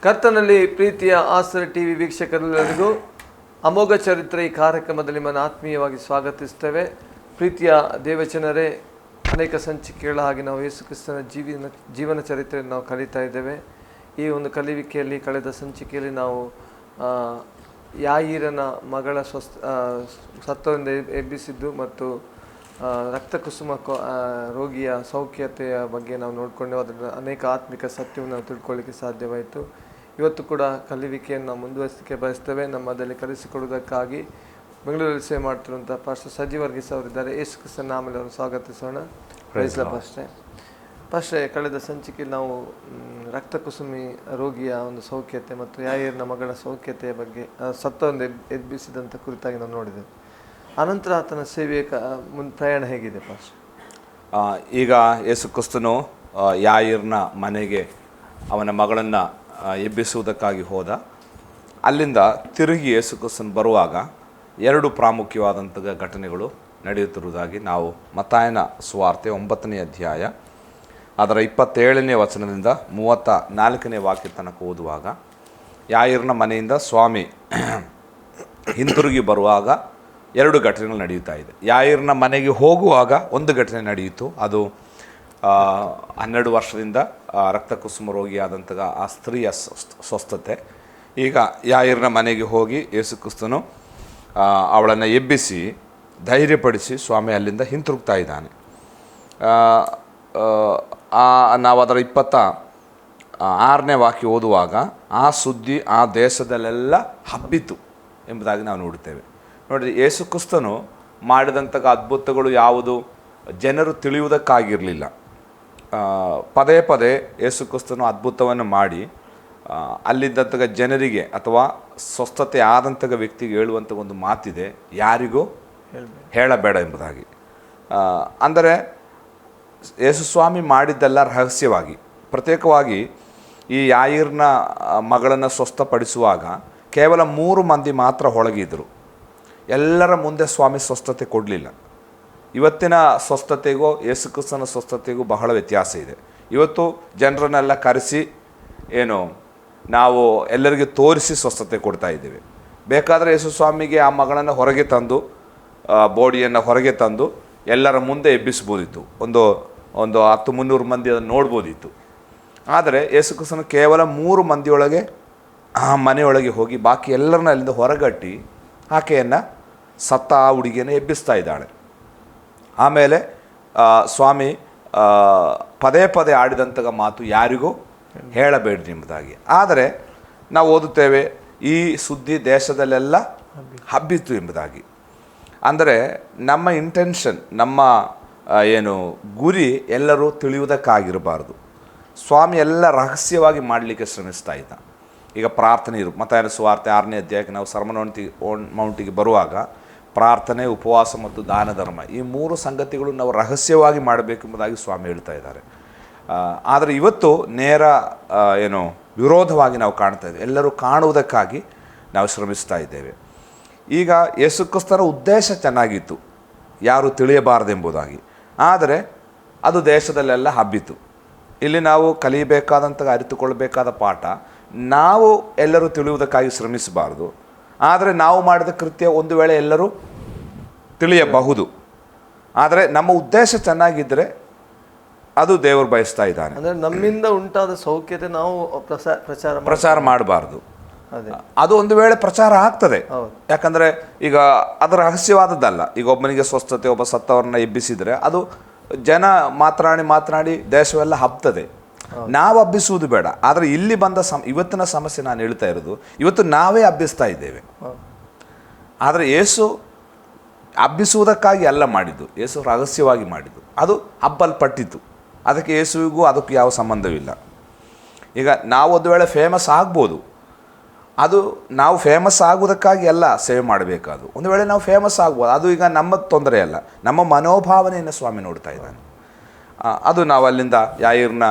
ಕರ್ತನಲ್ಲಿ ಪ್ರೀತಿಯ ಆಸರೆ ಟಿವಿ ವೀಕ್ಷಕರೆಲ್ಲರಿಗೂ ಅಮೋಘ ಚರಿತ್ರೆ ಈ ಕಾರ್ಯಕ್ರಮದಲ್ಲಿ ನಿಮ್ಮನ್ನು ಆತ್ಮೀಯವಾಗಿ ಸ್ವಾಗತಿಸ್ತೇವೆ. ಪ್ರೀತಿಯ ದೇವಜನರೇ, ಅನೇಕ ಸಂಚಿಕೆಗಳ ಹಾಗೆ ನಾವು ಯೇಸು ಕ್ರಿಸ್ತನ ಜೀವನ ಚರಿತ್ರೆಯನ್ನು ನಾವು ಕಲಿತಾ ಇದ್ದೇವೆ. ಈ ಒಂದು ಕಲಿವಿಕೆಯಲ್ಲಿ ಕಳೆದ ಸಂಚಿಕೆಯಲ್ಲಿ ನಾವು ಯಾಯೀರನ ಮಗಳ ಸತ್ತದಿಂದ ಎಬ್ಬಿಸಿದ್ದು ಮತ್ತು ರಕ್ತಕುಸುಮ ರೋಗಿಯ ಸೌಖ್ಯತೆಯ ಬಗ್ಗೆ ನಾವು ನೋಡಿಕೊಂಡೆವು. ಅದರ ಅನೇಕ ಆತ್ಮಿಕ ಸತ್ಯವನ್ನು ನಾವು ತಿಳ್ಕೊಳ್ಳಿಕ್ಕೆ ಸಾಧ್ಯವಾಯಿತು. ಇವತ್ತು ಕೂಡ ಕಲಿವಿಕೆಯನ್ನು ನಾವು ಮುಂದುವರಿಸಲಿಕ್ಕೆ ಬಯಸ್ತೇವೆ. ನಮ್ಮದಲ್ಲಿ ಕಲಿಸಿಕೊಡುವುದಕ್ಕಾಗಿ ಬೆಂಗಳೂರಲ್ಲಿ ಸೇವೆ ಮಾಡ್ತಿರುವಂಥ ಪಾಸ್ಟರ್ ಸಜೀವ್ ವರ್ಗೀಸ್ ಅವರಿದ್ದಾರೆ. ಯೇಸು ಕ್ರಿಸ್ತನ ನಾಮದಲ್ಲಿ ಅವರನ್ನು ಸ್ವಾಗತಿಸೋಣ. ಪಾಸ್ಟರ್, ಕಳೆದ ಸಂಚಿಕೆಯಲ್ಲಿ ನಾವು ರಕ್ತಕುಸುಮಿ ರೋಗಿಯ ಒಂದು ಸೌಖ್ಯತೆ ಮತ್ತು ಯಾಯೀರನ ಮಗಳ ಸೌಖ್ಯತೆಯ ಬಗ್ಗೆ ಸತ್ತವನ್ನು ಎಬ್ಬಿಸಿದಂಥ ಕುರಿತಾಗಿ ನಾವು ನೋಡಿದೆವು. ಅನಂತರ ಆತನ ಸೇವೆಯ ಪ್ರಯಾಣ ಹೇಗಿದೆ ಪಾಸ್ಟರ್? ಈಗ ಯೇಸು ಕ್ರಿಸ್ತನು ಯಾಯೀರನ ಮನೆಗೆ ಅವನ ಮಗಳನ್ನು ಎಬ್ಬಿಸುವುದಕ್ಕಾಗಿ ಹೋದ. ಅಲ್ಲಿಂದ ತಿರುಗಿ ಯೇಸು ಕ್ರಿಸ್ತನು ಬರುವಾಗ ಎರಡು ಪ್ರಾಮುಖ್ಯವಾದಂಥ ಘಟನೆಗಳು ನಡೆಯುತ್ತಿರುವುದಾಗಿ ನಾವು ಮತ್ತಾಯನ ಸುವಾರ್ತೆ 9ನೇ ಅಧ್ಯಾಯ ಅದರ 27ನೇ ವಚನದಿಂದ 34ನೇ ವಾಕ್ಯ ತನಕ ಓದುವಾಗ, ಯಾಯೀರನ ಮನೆಯಿಂದ ಸ್ವಾಮಿ ಹಿಂತಿರುಗಿ ಬರುವಾಗ ಎರಡು ಘಟನೆಗಳು ನಡೆಯುತ್ತಾ ಇದೆ. ಯಾಯೀರನ ಮನೆಗೆ ಹೋಗುವಾಗ ಒಂದು ಘಟನೆ ನಡೆಯಿತು. ಅದು 12 ವರ್ಷದಿಂದ ರಕ್ತಕುಸುಮ ರೋಗಿಯಾದಂಥ ಆ ಸ್ತ್ರೀಯ ಸ್ವಸ್ಥತೆ. ಈಗ ಯಾಯೀರನ ಮನೆಗೆ ಹೋಗಿ ಯೇಸು ಕ್ರಿಸ್ತನು ಅವಳನ್ನು ಎಬ್ಬಿಸಿ ಧೈರ್ಯಪಡಿಸಿ ಸ್ವಾಮಿ ಅಲ್ಲಿಂದ ಹಿಂತಿರುಗ್ತಾ ಇದ್ದಾನೆ. ನಾವು ಅದರ 26ನೇ ವಾಕ್ಯ ಓದುವಾಗ ಆ ಸುದ್ದಿ ಆ ದೇಶದಲ್ಲೆಲ್ಲ ಹಬ್ಬಿತು ಎಂಬುದಾಗಿ ನಾವು ನೋಡುತ್ತೇವೆ. ನೋಡಿರಿ, ಯೇಸು ಕ್ರಿಸ್ತನು ಮಾಡಿದಂಥ ಅದ್ಭುತಗಳು ಯಾವುದು ಜನರು ತಿಳಿಯುವುದಕ್ಕಾಗಿರಲಿಲ್ಲ. ಪದೇ ಪದೇ ಯೇಸು ಕ್ರಿಸ್ತನು ಅದ್ಭುತವನ್ನು ಮಾಡಿ ಅಲ್ಲಿದ್ದಂಥ ಜನರಿಗೆ ಅಥವಾ ಸ್ವಸ್ಥತೆ ಆದಂಥ ವ್ಯಕ್ತಿಗೆ ಹೇಳುವಂಥ ಒಂದು ಮಾತಿದೆ, ಯಾರಿಗೂ ಹೇಳಬೇಡ ಎಂಬುದಾಗಿ. ಅಂದರೆ ಯೇಸು ಸ್ವಾಮಿ ಮಾಡಿದ್ದೆಲ್ಲ ರಹಸ್ಯವಾಗಿ, ಪ್ರತ್ಯೇಕವಾಗಿ. ಈ ಯಾಯೀರನ ಮಗಳನ್ನು ಸ್ವಸ್ಥಪಡಿಸುವಾಗ ಕೇವಲ 3 ಮಂದಿ ಮಾತ್ರ ಹೊಳಗಿದ್ರು. ಎಲ್ಲರ ಮುಂದೆ ಸ್ವಾಮಿ ಸ್ವಸ್ಥತೆ ಕೊಡಲಿಲ್ಲ. ಇವತ್ತಿನ ಸ್ವಸ್ಥತೆಗೂ ಯೇಸು ಕ್ರಿಸ್ತನ ಸ್ವಸ್ಥತೆಗೂ ಬಹಳ ವ್ಯತ್ಯಾಸ ಇದೆ. ಇವತ್ತು ಜನರನ್ನೆಲ್ಲ ಕರೆಸಿ ನಾವು ಎಲ್ಲರಿಗೆ ತೋರಿಸಿ ಸ್ವಸ್ಥತೆ ಕೊಡ್ತಾ ಇದ್ದೇವೆ. ಬೇಕಾದರೆ ಯೇಸು ಸ್ವಾಮಿಗೆ ಆ ಮಗಳನ್ನು ಹೊರಗೆ ತಂದು, ಬಾಡಿಯನ್ನು ಹೊರಗೆ ತಂದು ಎಲ್ಲರ ಮುಂದೆ ಎಬ್ಬಿಸ್ಬೋದಿತ್ತು. ಒಂದು 100-300 ಮಂದಿ ಅದನ್ನು ನೋಡ್ಬೋದಿತ್ತು. ಆದರೆ ಯೇಸು ಕ್ರಿಸ್ತನು ಕೇವಲ 3 ಮಂದಿಯೊಳಗೆ ಆ ಮನೆಯೊಳಗೆ ಹೋಗಿ ಬಾಕಿ ಎಲ್ಲರನ್ನ ಅಲ್ಲಿಂದ ಹೊರಗಟ್ಟಿ ಆಕೆಯನ್ನು ಸತ್ತ ಆ ಹುಡುಗಿಯನ್ನು ಎಬ್ಬಿಸ್ತಾ ಇದ್ದಾಳೆ. ಆಮೇಲೆ ಸ್ವಾಮಿ ಪದೇ ಪದೇ ಆಡಿದಂಥ ಮಾತು, ಯಾರಿಗೂ ಹೇಳಬೇಡ್ರಿ ಎಂಬುದಾಗಿ. ಆದರೆ ನಾವು ಓದುತ್ತೇವೆ, ಈ ಸುದ್ದಿ ದೇಶದಲ್ಲೆಲ್ಲ ಹಬ್ಬಿತು ಎಂಬುದಾಗಿ. ಅಂದರೆ ನಮ್ಮ ಇಂಟೆನ್ಷನ್, ನಮ್ಮ ಗುರಿ ಎಲ್ಲರೂ ತಿಳಿಯುವುದಕ್ಕಾಗಿರಬಾರ್ದು. ಸ್ವಾಮಿ ಎಲ್ಲ ರಹಸ್ಯವಾಗಿ ಮಾಡಲಿಕ್ಕೆ ಶ್ರಮಿಸ್ತಾ ಇದ್ದ. ಈಗ ಪ್ರಾರ್ಥನೆ ಮತ್ತಾಯನ ಸುವಾರ್ತೆ 6ನೇ ಅಧ್ಯಾಯಕ್ಕೆ ನಾವು ಸರ್ಮನ್ ಮೌಂಟಿಗೆ ಬರುವಾಗ ಪ್ರಾರ್ಥನೆ, ಉಪವಾಸ ಮತ್ತು ದಾನ ಧರ್ಮ, ಈ 3 ಸಂಗತಿಗಳು ನಾವು ರಹಸ್ಯವಾಗಿ ಮಾಡಬೇಕೆಂಬುದಾಗಿ ಸ್ವಾಮಿ ಹೇಳ್ತಾ ಇದ್ದಾರೆ. ಆದರೆ ಇವತ್ತು ನೇರ ವಿರೋಧವಾಗಿ ನಾವು ಕಾಣ್ತಾ ಇದ್ದೇವೆ. ಎಲ್ಲರೂ ಕಾಣುವುದಕ್ಕಾಗಿ ನಾವು ಶ್ರಮಿಸ್ತಾ ಇದ್ದೇವೆ. ಈಗ ಯೇಸು ಕ್ರಿಸ್ತನ ಉದ್ದೇಶ ಚೆನ್ನಾಗಿತ್ತು, ಯಾರು ತಿಳಿಯಬಾರದೆಂಬುದಾಗಿ. ಆದರೆ ಅದು ದೇಶದಲ್ಲೆಲ್ಲ ಹಬ್ಬಿತು. ಇಲ್ಲಿ ನಾವು ಕಲಿಯಬೇಕಾದಂಥ, ಅರಿತುಕೊಳ್ಳಬೇಕಾದ ಪಾಠ, ನಾವು ಎಲ್ಲರೂ ತಿಳಿಯುವುದಕ್ಕಾಗಿ ಶ್ರಮಿಸಬಾರ್ದು. ಆದರೆ ನಾವು ಮಾಡಿದ ಕೃತ್ಯ ಒಂದು ವೇಳೆ ಎಲ್ಲರೂ ತಿಳಿಯಬಹುದು. ಆದರೆ ನಮ್ಮ ಉದ್ದೇಶ ಚೆನ್ನಾಗಿದ್ದರೆ ಅದು ದೇವರು ಬಯಸ್ತಾ ಇದ್ದಾನೆ. ಅಂದರೆ ನಮ್ಮಿಂದ ಉಂಟಾದ ಸೌಖ್ಯತೆ ನಾವು ಪ್ರಚಾರ ಮಾಡಬಾರ್ದು. ಅದು ಒಂದು ವೇಳೆ ಪ್ರಚಾರ ಆಗ್ತದೆ. ಯಾಕಂದರೆ ಈಗ ಅದು ರಹಸ್ಯವಾದದ್ದಲ್ಲ. ಈಗ ಒಬ್ಬನಿಗೆ ಸ್ವಸ್ಥತೆ, ಒಬ್ಬ ಸತ್ತವರನ್ನ ಎಬ್ಬಿಸಿದರೆ ಅದು ಜನ ಮಾತನಾಡಿ ದೇಶವೆಲ್ಲ ಹಬ್ತದೆ. ನಾವು ಹಬ್ಬಿಸುವುದು ಬೇಡ. ಆದರೆ ಇಲ್ಲಿ ಬಂದ ಇವತ್ತಿನ ಸಮಸ್ಯೆ ನಾನು ಹೇಳ್ತಾ ಇರೋದು, ಇವತ್ತು ನಾವೇ ಹಬ್ಬಿಸ್ತಾ ಇದ್ದೇವೆ. ಆದರೆ ಯೇಸು ಹಬ್ಬಿಸುವುದಕ್ಕಾಗಿ ಎಲ್ಲ ಮಾಡಿದ್ದು, ಯೇಸು ರಹಸ್ಯವಾಗಿ ಮಾಡಿದ್ದು. ಅದು ಹಬ್ಬಲ್ಪಟ್ಟಿತು. ಅದಕ್ಕೆ ಯೇಸುವಿಗೂ ಅದಕ್ಕೂ ಯಾವ ಸಂಬಂಧವಿಲ್ಲ. ಈಗ ನಾವು ಒಂದು ವೇಳೆ ಫೇಮಸ್ ಆಗ್ಬೋದು, ಅದು ನಾವು ಫೇಮಸ್ ಆಗುವುದಕ್ಕಾಗಿ ಎಲ್ಲ ಸೇವೆ ಮಾಡಬೇಕಾದು. ಒಂದು ವೇಳೆ ನಾವು ಫೇಮಸ್ ಆಗ್ಬೋದು, ಅದು ಈಗ ನಮ್ಮ ತೊಂದರೆ ಅಲ್ಲ, ನಮ್ಮ ಮನೋಭಾವನೆಯನ್ನು ಸ್ವಾಮಿ ನೋಡ್ತಾ ಇದ್ದಾನೆ. ಅದು ನಾವು ಅಲ್ಲಿಂದ ಯಾಯೀರನ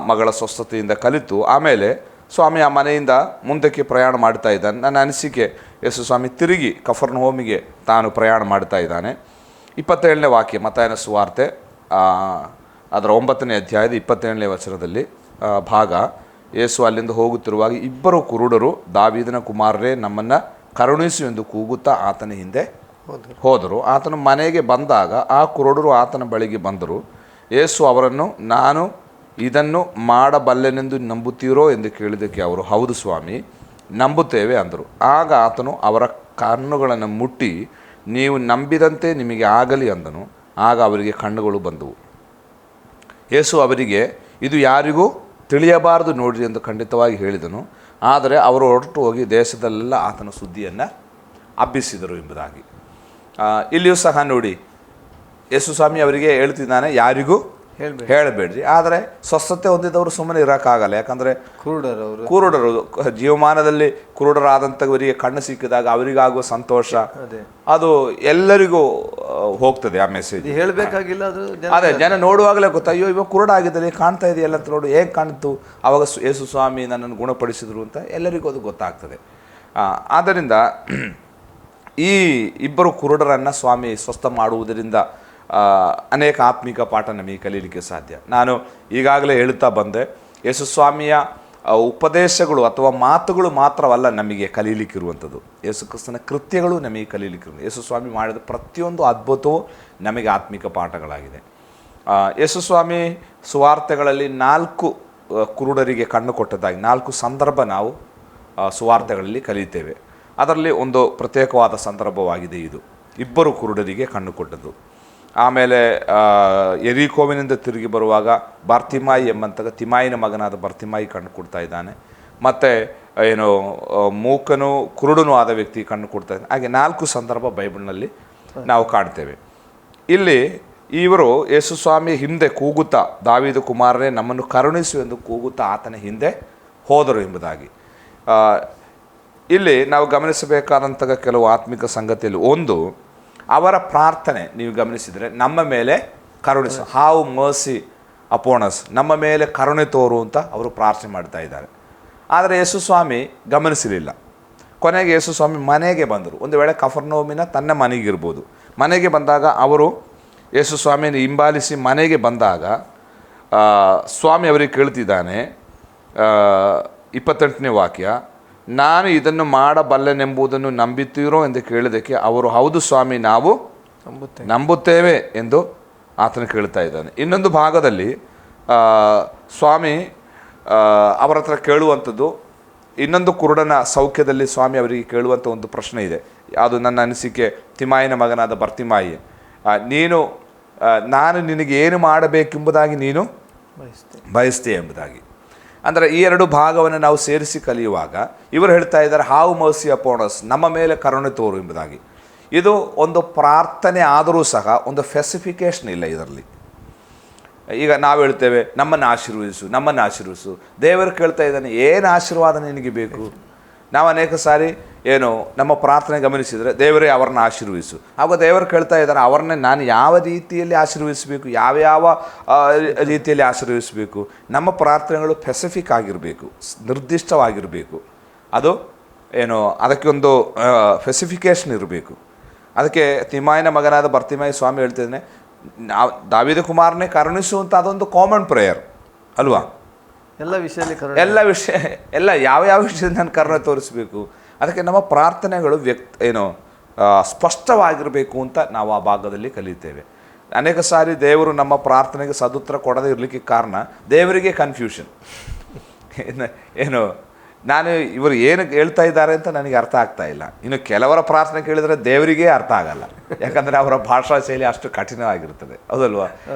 ಮಗಳ ಸ್ವಸ್ಥತೆಯಿಂದ ಕಲಿತು ಆಮೇಲೆ ಸ್ವಾಮಿ ಆ ಮನೆಯಿಂದ ಮುಂದಕ್ಕೆ ಪ್ರಯಾಣ ಮಾಡ್ತಾ ಇದ್ದಾನೆ. ನನ್ನ ಅನಿಸಿಕೆ, ಯೇಸು ಸ್ವಾಮಿ ತಿರುಗಿ ಕಫರ್ನಹೂಮಿಗೆ ತಾನು ಪ್ರಯಾಣ ಮಾಡ್ತಾ ಇದ್ದಾನೆ. 27ನೇ ವಾಕ್ಯ ಮತ್ತಾಯನ ಸುವಾರ್ತೆ ಅದರ 9ನೇ ಅಧ್ಯಾಯದ 27ನೇ ವಚನದಲ್ಲಿ ಭಾಗ, ಯೇಸು ಅಲ್ಲಿಂದ ಹೋಗುತ್ತಿರುವಾಗ ಇಬ್ಬರು ಕುರುಡರು, ದಾವೀದನ ಕುಮಾರರೇ, ನಮ್ಮನ್ನು ಕರುಣಿಸು ಎಂದು ಕೂಗುತ್ತಾ ಆತನ ಹಿಂದೆ ಹೋದರು. ಆತನು ಮನೆಗೆ ಬಂದಾಗ ಆ ಕುರುಡರು ಆತನ ಬಳಿಗೆ ಬಂದರು. ಯೇಸು ಅವರನ್ನು, ನಾನು ಇದನ್ನು ಮಾಡಬಲ್ಲೆನೆಂದು ನಂಬುತ್ತೀರೋ ಎಂದು ಕೇಳಿದ್ದಕ್ಕೆ ಅವರು, ಹೌದು ಸ್ವಾಮಿ, ನಂಬುತ್ತೇವೆ ಅಂದರು. ಆಗ ಆತನು ಅವರ ಕಣ್ಣುಗಳನ್ನು ಮುಟ್ಟಿ, ನೀವು ನಂಬಿದಂತೆ ನಿಮಗೆ ಆಗಲಿ ಅಂದನು. ಆಗ ಅವರಿಗೆ ಕಣ್ಣುಗಳು ಬಂದವು. ಯೇಸು ಅವರಿಗೆ, ಇದು ಯಾರಿಗೂ ತಿಳಿಯಬಾರದು ನೋಡಿರಿ ಎಂದು ಖಂಡಿತವಾಗಿ ಹೇಳಿದನು. ಆದರೆ ಅವರು ಹೊರಟು ಹೋಗಿ ದೇಶದಲ್ಲೆಲ್ಲ ಆತನ ಸುದ್ದಿಯನ್ನು ಹಬ್ಬಿಸಿದರು ಎಂಬುದಾಗಿ. ಇಲ್ಲಿಯೂ ಸಹ ನೋಡಿ, ಯೇಸು ಸ್ವಾಮಿ ಅವರಿಗೆ ಹೇಳ್ತಿದ್ದಾನೆ, ಯಾರಿಗೂ ಹೇಳಬೇಡ್ರಿ. ಆದರೆ ಸ್ವಸ್ಥತೆ ಹೊಂದಿದವರು ಸುಮ್ಮನೆ ಇರೋಕ್ಕಾಗಲ್ಲ. ಯಾಕಂದರೆ ಕುರುಡರು ಜೀವಮಾನದಲ್ಲಿ ಕುರುಡರಾದಂಥವರಿಗೆ ಕಣ್ಣು ಸಿಕ್ಕಿದಾಗ ಅವರಿಗಾಗುವ ಸಂತೋಷ ಅದು ಎಲ್ಲರಿಗೂ ಹೋಗ್ತದೆ. ಆ ಮೆಸೇಜ್ ಹೇಳಬೇಕಾಗಿಲ್ಲ. ಅದೇ ಜನ ನೋಡುವಾಗಲೇ ಗೊತ್ತಾ, ಅಯ್ಯೋ ಇವಾಗ ಕುರುಡಾಗಿದ್ದಲ್ಲಿ ಕಾಣ್ತಾ ಇದೆಯಲ್ಲ ಅಂತ ನೋಡು, ಹೇಗೆ ಕಾಣ್ತು, ಆವಾಗ ಯೇಸು ಸ್ವಾಮಿ ನನ್ನನ್ನು ಗುಣಪಡಿಸಿದ್ರು ಅಂತ ಎಲ್ಲರಿಗೂ ಅದು ಗೊತ್ತಾಗ್ತದೆ. ಆದ್ದರಿಂದ ಈ ಇಬ್ಬರು ಕುರುಡರನ್ನು ಸ್ವಾಮಿ ಸ್ವಸ್ಥ ಮಾಡುವುದರಿಂದ ಅನೇಕ ಆತ್ಮಿಕ ಪಾಠ ನಮಗೆ ಕಲೀಲಿಕ್ಕೆ ಸಾಧ್ಯ. ನಾನು ಈಗಾಗಲೇ ಹೇಳುತ್ತಾ ಬಂದೆ, ಯೇಸು ಸ್ವಾಮಿಯ ಉಪದೇಶಗಳು ಅಥವಾ ಮಾತುಗಳು ಮಾತ್ರವಲ್ಲ ನಮಗೆ ಕಲೀಲಿಕ್ಕಿರುವಂಥದ್ದು, ಯೇಸು ಕ್ರಿಸ್ತನ ಕೃತ್ಯಗಳು ನಮಗೆ ಕಲೀಲಿಕ್ಕಿರುವುದು. ಯೇಸು ಸ್ವಾಮಿ ಮಾಡಿದ ಪ್ರತಿಯೊಂದು ಅದ್ಭುತವೂ ನಮಗೆ ಆತ್ಮಿಕ ಪಾಠಗಳಾಗಿದೆ. ಯೇಸು ಸ್ವಾಮಿ ಸುವಾರ್ತೆಗಳಲ್ಲಿ 4 ಕುರುಡರಿಗೆ ಕಣ್ಣು ಕೊಟ್ಟದ್ದಾಗಿ 4 ಸಂದರ್ಭ ನಾವು ಸುವಾರ್ತೆಗಳಲ್ಲಿ ಕಲಿತೇವೆ. ಅದರಲ್ಲಿ ಒಂದು ಪ್ರತ್ಯೇಕವಾದ ಸಂದರ್ಭವಾಗಿದೆ ಇದು, ಇಬ್ಬರು ಕುರುಡರಿಗೆ ಕಣ್ಣು ಕೊಟ್ಟದ್ದು. ಆಮೇಲೆ ಯೆರಿಕೋವಿನಿಂದ ತಿರುಗಿ ಬರುವಾಗ ಬಾರ್ತಿಮಾಯಿ ಎಂಬಂತಹ ತಿಮಾಯಿನ ಮಗನಾದ ಬಾರ್ತಿಮಾಯಿ ಕಣ್ಣು ಕೊಡ್ತಾ ಇದ್ದಾನೆ. ಮತ್ತು ಏನು ಮೂಕನು ಕುರುಡನೂ ಆದ ವ್ಯಕ್ತಿ ಕಣ್ಣು ಕೊಡ್ತಾ ಇದ್ದಾನೆ. ಹಾಗೆ 4 ಸಂದರ್ಭ ಬೈಬಲ್ನಲ್ಲಿ ನಾವು ಕಾಣ್ತೇವೆ. ಇಲ್ಲಿ ಇವರು ಯೇಸು ಸ್ವಾಮಿ ಹಿಂದೆ ಕೂಗುತ್ತಾ, ದಾವೀದ ಕುಮಾರರೇ, ನಮ್ಮನ್ನು ಕರುಣಿಸು ಎಂದು ಕೂಗುತ್ತಾ ಆತನ ಹಿಂದೆ ಹೋದರು ಎಂಬುದಾಗಿ. ಇಲ್ಲಿ ನಾವು ಗಮನಿಸಬೇಕಾದಂತಹ ಕೆಲವು ಆತ್ಮಿಕ ಸಂಗತಿಯಲ್ಲಿ ಒಂದು, ಅವರ ಪ್ರಾರ್ಥನೆ ನೀವು ಗಮನಿಸಿದರೆ, ನಮ್ಮ ಮೇಲೆ ಕರುಣಿಸು, ಹಾವ್ ಮರ್ಸಿ ಅಪಾನ್ ಅಸ್, ನಮ್ಮ ಮೇಲೆ ಕರುಣೆ ತೋರು ಅಂತ ಅವರು ಪ್ರಾರ್ಥನೆ ಮಾಡ್ತಾ ಇದ್ದಾರೆ. ಆದರೆ ಯೇಸು ಸ್ವಾಮಿ ಗಮನಿಸಲಿಲ್ಲ. ಕೊನೆಗೆ ಯೇಸು ಸ್ವಾಮಿ ಮನೆಗೆ ಬಂದರು. ಒಂದು ವೇಳೆ ಕಫರ್ನೌಮಿನ ತನ್ನ ಮನೆಗಿರ್ಬೋದು. ಮನೆಗೆ ಬಂದಾಗ ಅವರು ಯೇಸು ಸ್ವಾಮಿಯನ್ನು ಹಿಂಬಾಲಿಸಿ ಮನೆಗೆ ಬಂದಾಗ ಸ್ವಾಮಿ ಅವರಿಗೆ ಕೇಳ್ತಿದ್ದಾನೆ, 28ನೇ ವಾಕ್ಯ, ನಾನು ಇದನ್ನು ಮಾಡಬಲ್ಲೆನೆಂಬುದನ್ನು ನಂಬುತ್ತೀರೋ ಎಂದು ಕೇಳಿದ್ದಕ್ಕೆ ಅವರು, ಹೌದು ಸ್ವಾಮಿ, ನಾವು ನಂಬುತ್ತೇವೆ ಎಂದು ಆತನು ಕೇಳ್ತಾ ಇದ್ದಾನೆ. ಇನ್ನೊಂದು ಭಾಗದಲ್ಲಿ ಸ್ವಾಮಿ ಅವರ ಹತ್ರ ಕೇಳುವಂಥದ್ದು, ಇನ್ನೊಂದು ಕುರುಡನ ಸೌಖ್ಯದಲ್ಲಿ ಸ್ವಾಮಿ ಅವರಿಗೆ ಕೇಳುವಂಥ ಒಂದು ಪ್ರಶ್ನೆ ಇದೆ. ಅದು ನನ್ನ ಅನಿಸಿಕೆ, ತಿಮಾಯಿನ ಮಗನಾದ ಬಾರ್ತಿಮಾಯಿ, ನಾನು ನಿನಗೆ ಏನು ಮಾಡಬೇಕೆಂಬುದಾಗಿ ನೀನು ಬಯಸ್ತೆ ಎಂಬುದಾಗಿ. ಅಂದರೆ ಈ 2 ಭಾಗವನ್ನು ನಾವು ಸೇರಿಸಿ ಕಲಿಯುವಾಗ ಇವರು ಹೇಳ್ತಾ ಇದ್ದಾರೆ, ಹಾವ್ ಮರ್ಸಿ ಅಪಾನ್ ಅಸ್, ನಮ್ಮ ಮೇಲೆ ಕರುಣೆ ತೋರು ಎಂಬುದಾಗಿ. ಇದು ಒಂದು ಪ್ರಾರ್ಥನೆ ಆದರೂ ಸಹ ಒಂದು ಸ್ಪೆಸಿಫಿಕೇಶನ್ ಇಲ್ಲ ಇದರಲ್ಲಿ. ಈಗ ನಾವು ಹೇಳ್ತೇವೆ, ನಮ್ಮನ್ನು ಆಶೀರ್ವದಿಸು. ದೇವರು ಕೇಳ್ತಾ ಇದ್ದಾನೆ, ಏನು ಆಶೀರ್ವಾದ ನಿನಗೆ ಬೇಕು? ನಾವು ಅನೇಕ ಸಾರಿ ನಮ್ಮ ಪ್ರಾರ್ಥನೆ ಗಮನಿಸಿದರೆ, ದೇವರೇ ಅವರನ್ನ ಆಶೀರ್ವದಿಸು. ಆವಾಗ ದೇವರು ಕೇಳ್ತಾ ಇದ್ದಾರೆ, ಅವ್ರನ್ನೇ ನಾನು ಯಾವ ರೀತಿಯಲ್ಲಿ ಆಶೀರ್ವದಿಸಬೇಕು, ಯಾವ ರೀತಿಯಲ್ಲಿ ಆಶೀರ್ವದಿಸಬೇಕು? ನಮ್ಮ ಪ್ರಾರ್ಥನೆಗಳು ಸ್ಪೆಸಿಫಿಕ್ ಆಗಿರಬೇಕು, ನಿರ್ದಿಷ್ಟವಾಗಿರಬೇಕು. ಅದು ಅದಕ್ಕೆ ಒಂದು ಸ್ಪೆಸಿಫಿಕೇಶನ್ ಇರಬೇಕು. ಅದಕ್ಕೆ ತಿಮಾಯಿನ ಮಗನಾದ ಬಾರ್ತಿಮಾಯಿ ಸ್ವಾಮಿ ಹೇಳ್ತಿದ್ದಾನೆ, ದಾವೀದ ಕುಮಾರನೇ ಕರುಣಿಸುವಂಥ ಅದೊಂದು ಕಾಮನ್ ಪ್ರೇಯರ್ ಅಲ್ವಾ? ಎಲ್ಲ ಯಾವ ವಿಷಯದಲ್ಲಿ ನಾನು ಕರುಣೆ ತೋರಿಸಬೇಕು? ಅದಕ್ಕೆ ನಮ್ಮ ಪ್ರಾರ್ಥನೆಗಳು ಸ್ಪಷ್ಟವಾಗಿರಬೇಕು ಅಂತ ನಾವು ಆ ಭಾಗದಲ್ಲಿ ಕಲಿತೇವೆ. ಅನೇಕ ಸಾರಿ ದೇವರು ನಮ್ಮ ಪ್ರಾರ್ಥನೆಗೆ ಸದುತ್ತರ ಕೊಡದೇ ಇರಲಿಕ್ಕೆ ಕಾರಣ ದೇವರಿಗೆ ಕನ್ಫ್ಯೂಷನ್. ಇವರು ಏನು ಹೇಳ್ತಾ ಇದ್ದಾರೆ ಅಂತ ನನಗೆ ಅರ್ಥ ಆಗ್ತಾ ಇಲ್ಲ. ಇನ್ನು ಕೆಲವರ ಪ್ರಾರ್ಥನೆ ಕೇಳಿದರೆ ದೇವರಿಗೆ ಅರ್ಥ ಆಗಲ್ಲ, ಯಾಕಂದರೆ ಅವರ ಭಾಷಾ ಶೈಲಿ ಅಷ್ಟು ಕಠಿಣವಾಗಿರ್ತದೆ, ಹೌದಲ್ವಾ?